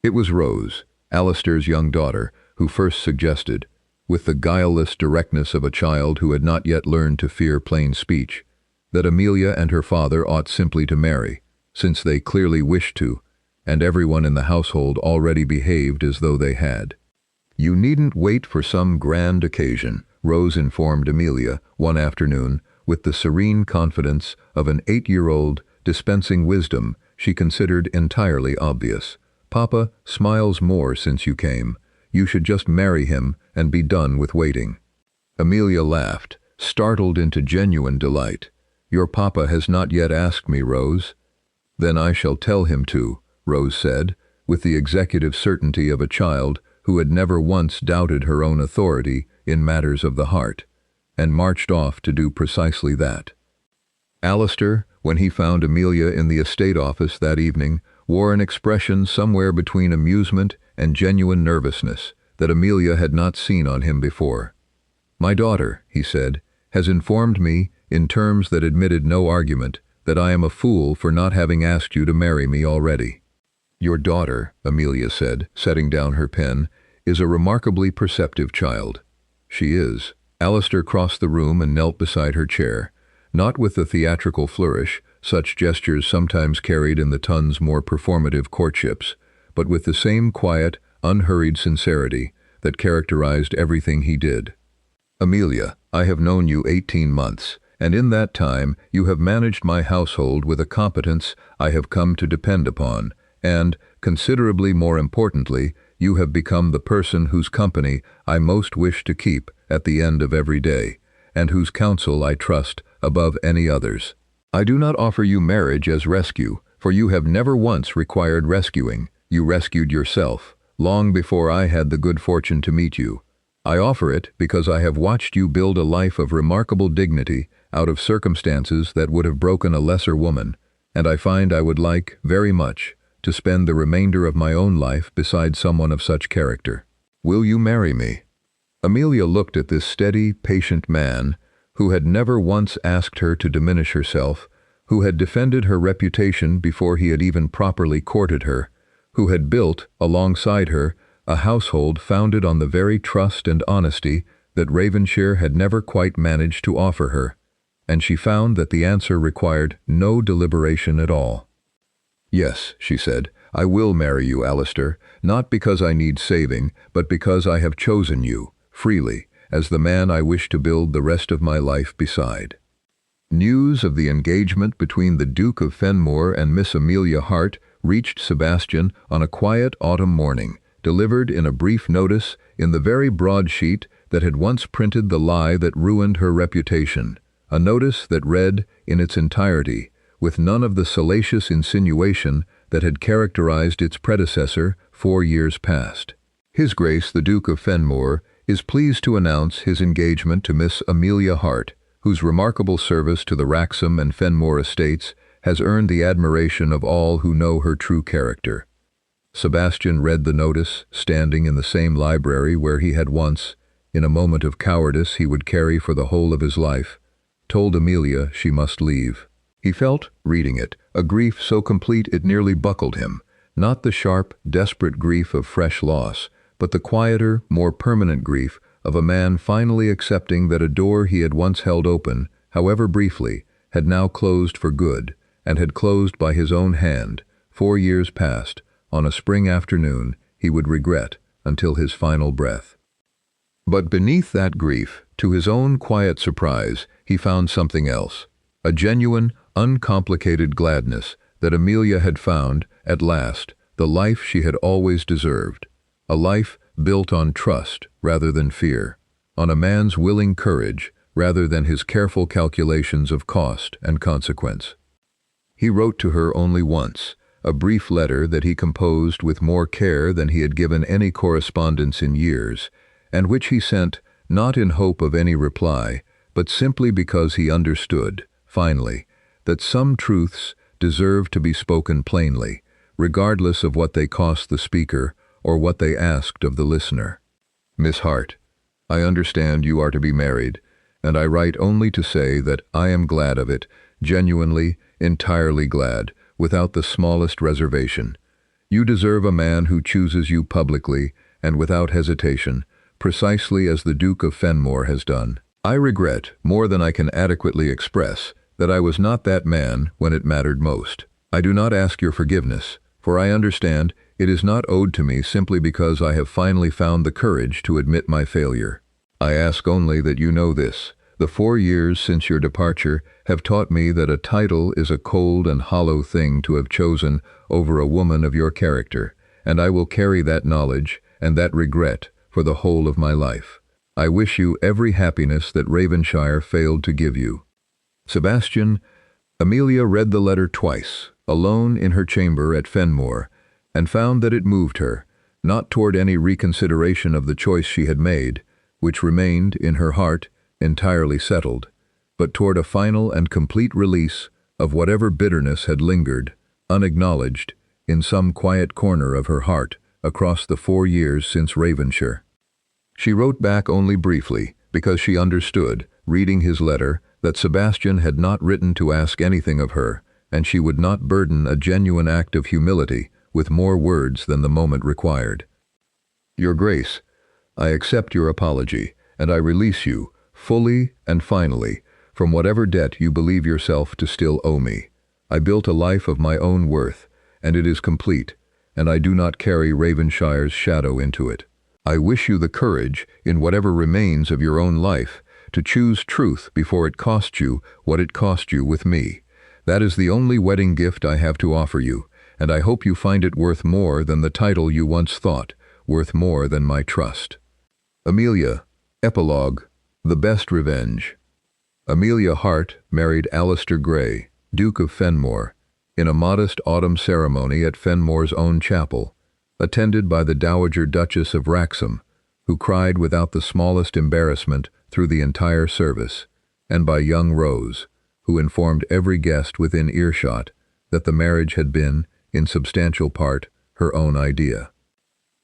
It was Rose, Alistair's young daughter, who first suggested, with the guileless directness of a child who had not yet learned to fear plain speech, that Amelia and her father ought simply to marry, since they clearly wished to, and everyone in the household already behaved as though they had. "You needn't wait for some grand occasion," Rose informed Amelia one afternoon, with the serene confidence of an 8-year-old dispensing wisdom she considered entirely obvious. "Papa smiles more since you came. You should just marry him and be done with waiting." Amelia laughed, startled into genuine delight. "Your papa has not yet asked me, Rose." "Then I shall tell him to," Rose said, with the executive certainty of a child who had never once doubted her own authority in matters of the heart, and marched off to do precisely that. Alistair, when he found Amelia in the estate office that evening, wore an expression somewhere between amusement and genuine nervousness that Amelia had not seen on him before. "My daughter," he said, "has informed me, in terms that admitted no argument, that I am a fool for not having asked you to marry me already." "Your daughter," Amelia said, setting down her pen, "is a remarkably perceptive child." "She is." Alistair crossed the room and knelt beside her chair, not with the theatrical flourish, such gestures sometimes carried in the ton's more performative courtships, but with the same quiet, unhurried sincerity that characterized everything he did. "Amelia, I have known you 18 months, and in that time you have managed my household with a competence I have come to depend upon, and, considerably more importantly, you have become the person whose company I most wish to keep at the end of every day, and whose counsel I trust above any others. I do not offer you marriage as rescue, for you have never once required rescuing. You rescued yourself, long before I had the good fortune to meet you. I offer it because I have watched you build a life of remarkable dignity out of circumstances that would have broken a lesser woman, and I find I would like, very much, to spend the remainder of my own life beside someone of such character. Will you marry me?" Amelia looked at this steady, patient man, who had never once asked her to diminish herself, who had defended her reputation before he had even properly courted her, who had built, alongside her, a household founded on the very trust and honesty that Ravenshire had never quite managed to offer her, and she found that the answer required no deliberation at all. "Yes," she said, "I will marry you, Alistair, not because I need saving, but because I have chosen you, freely, as the man I wish to build the rest of my life beside." News of the engagement between the Duke of Fenmore and Miss Amelia Hart reached Sebastian on a quiet autumn morning, delivered in a brief notice in the very broadsheet that had once printed the lie that ruined her reputation, a notice that read in its entirety, with none of the salacious insinuation that had characterized its predecessor 4 years past. His Grace the Duke of Fenmore is pleased to announce his engagement to Miss Amelia Hart, whose remarkable service to the Wraxham and Fenmore estates has earned the admiration of all who know her true character. Sebastian read the notice, standing in the same library where he had once, in a moment of cowardice he would carry for the whole of his life, told Amelia she must leave. He felt, reading it, a grief so complete it nearly buckled him, not the sharp, desperate grief of fresh loss, but the quieter, more permanent grief of a man finally accepting that a door he had once held open, however briefly, had now closed for good, and had closed by his own hand, 4 years past, on a spring afternoon he would regret until his final breath. But beneath that grief, to his own quiet surprise, he found something else, a genuine, uncomplicated gladness that Amelia had found, at last, the life she had always deserved, a life built on trust rather than fear, on a man's willing courage rather than his careful calculations of cost and consequence. He wrote to her only once, a brief letter that he composed with more care than he had given any correspondence in years, and which he sent not in hope of any reply, but simply because he understood, finally, that some truths deserve to be spoken plainly, regardless of what they cost the speaker or what they asked of the listener. "Miss Hart, I understand you are to be married, and I write only to say that I am glad of it, genuinely, entirely glad, without the smallest reservation. You deserve a man who chooses you publicly and without hesitation, precisely as the Duke of Fenmore has done. I regret, more than I can adequately express, that I was not that man when it mattered most. I do not ask your forgiveness, for I understand it is not owed to me simply because I have finally found the courage to admit my failure. I ask only that you know this. The 4 years since your departure have taught me that a title is a cold and hollow thing to have chosen over a woman of your character, and I will carry that knowledge and that regret for the whole of my life. I wish you every happiness that Ravenshire failed to give you." Sebastian, Amelia read the letter twice, alone in her chamber at Fenmore, and found that it moved her, not toward any reconsideration of the choice she had made, which remained, in her heart, entirely settled, but toward a final and complete release of whatever bitterness had lingered, unacknowledged, in some quiet corner of her heart across the 4 years since Ravenshire. She wrote back only briefly, because she understood, reading his letter, that Sebastian had not written to ask anything of her, and she would not burden a genuine act of humility with more words than the moment required. "Your Grace, I accept your apology, and I release you, fully and finally, from whatever debt you believe yourself to still owe me. I built a life of my own worth, and it is complete, and I do not carry Ravenshire's shadow into it. I wish you the courage, in whatever remains of your own life, to choose truth before it cost you what it cost you with me. That is the only wedding gift I have to offer you, and I hope you find it worth more than the title you once thought, worth more than my trust. Amelia. Epilogue. The Best Revenge. Amelia Hart married Alistair Gray, Duke of Fenmore, in a modest autumn ceremony at Fenmore's own chapel, attended by the Dowager Duchess of Wrexham, who cried without the smallest embarrassment through the entire service, and by young Rose, who informed every guest within earshot that the marriage had been, in substantial part, her own idea.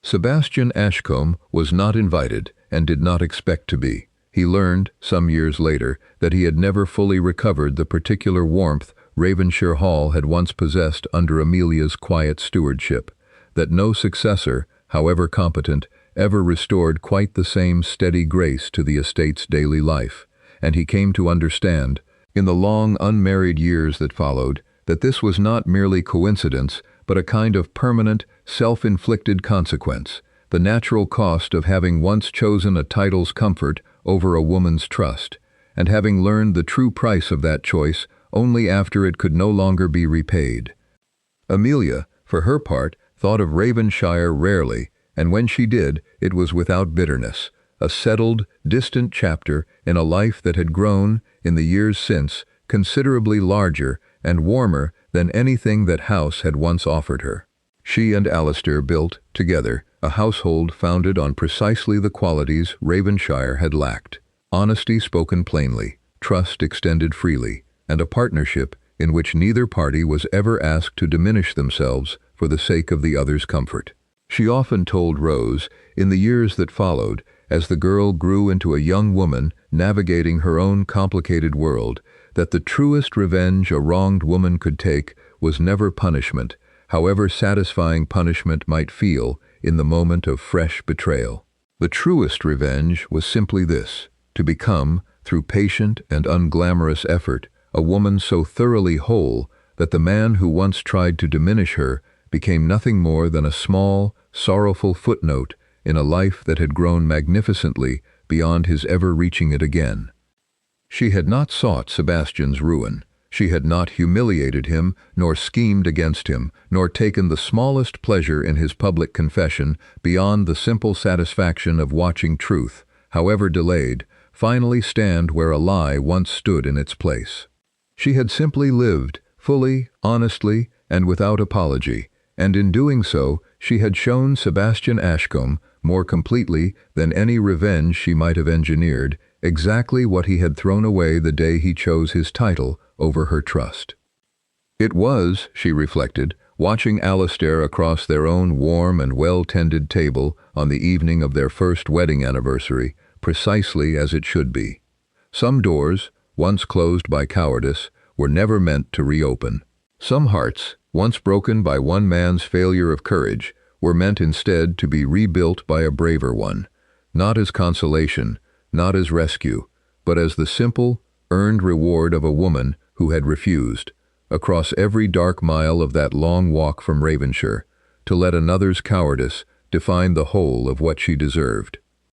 Sebastian Ashcombe was not invited and did not expect to be. He learned, some years later, that he had never fully recovered the particular warmth Ravenshire Hall had once possessed under Amelia's quiet stewardship, that no successor, however competent, ever restored quite the same steady grace to the estate's daily life, and he came to understand, in the long unmarried years that followed, that this was not merely coincidence, but a kind of permanent, self-inflicted consequence, the natural cost of having once chosen a title's comfort over a woman's trust, and having learned the true price of that choice only after it could no longer be repaid. Amelia, for her part, thought of Ravenshire rarely, and when she did, it was without bitterness, a settled, distant chapter in a life that had grown, in the years since, considerably larger and warmer than anything that house had once offered her. She and Alistair built, together, a household founded on precisely the qualities Ravenshire had lacked: honesty spoken plainly, trust extended freely, and a partnership in which neither party was ever asked to diminish themselves for the sake of the other's comfort. She often told Rose, in the years that followed, as the girl grew into a young woman navigating her own complicated world, that the truest revenge a wronged woman could take was never punishment, however satisfying punishment might feel in the moment of fresh betrayal. The truest revenge was simply this: to become, through patient and unglamorous effort, a woman so thoroughly whole that the man who once tried to diminish her became nothing more than a small, sorrowful footnote in a life that had grown magnificently beyond his ever reaching it again. She had not sought Sebastian's ruin. She had not humiliated him, nor schemed against him, nor taken the smallest pleasure in his public confession beyond the simple satisfaction of watching truth, however delayed, finally stand where a lie once stood in its place. She had simply lived, fully, honestly, and without apology, and in doing so, she had shown Sebastian Ashcombe, more completely than any revenge she might have engineered, exactly what he had thrown away the day he chose his title over her trust. It was, she reflected, watching Alistair across their own warm and well-tended table on the evening of their first wedding anniversary, precisely as it should be. Some doors, once closed by cowardice, were never meant to reopen. Some hearts, once broken by one man's failure of courage, were meant instead to be rebuilt by a braver one, not as consolation, not as rescue, but as the simple, earned reward of a woman who had refused, across every dark mile of that long walk from Ravenshire, to let another's cowardice define the whole of what she deserved.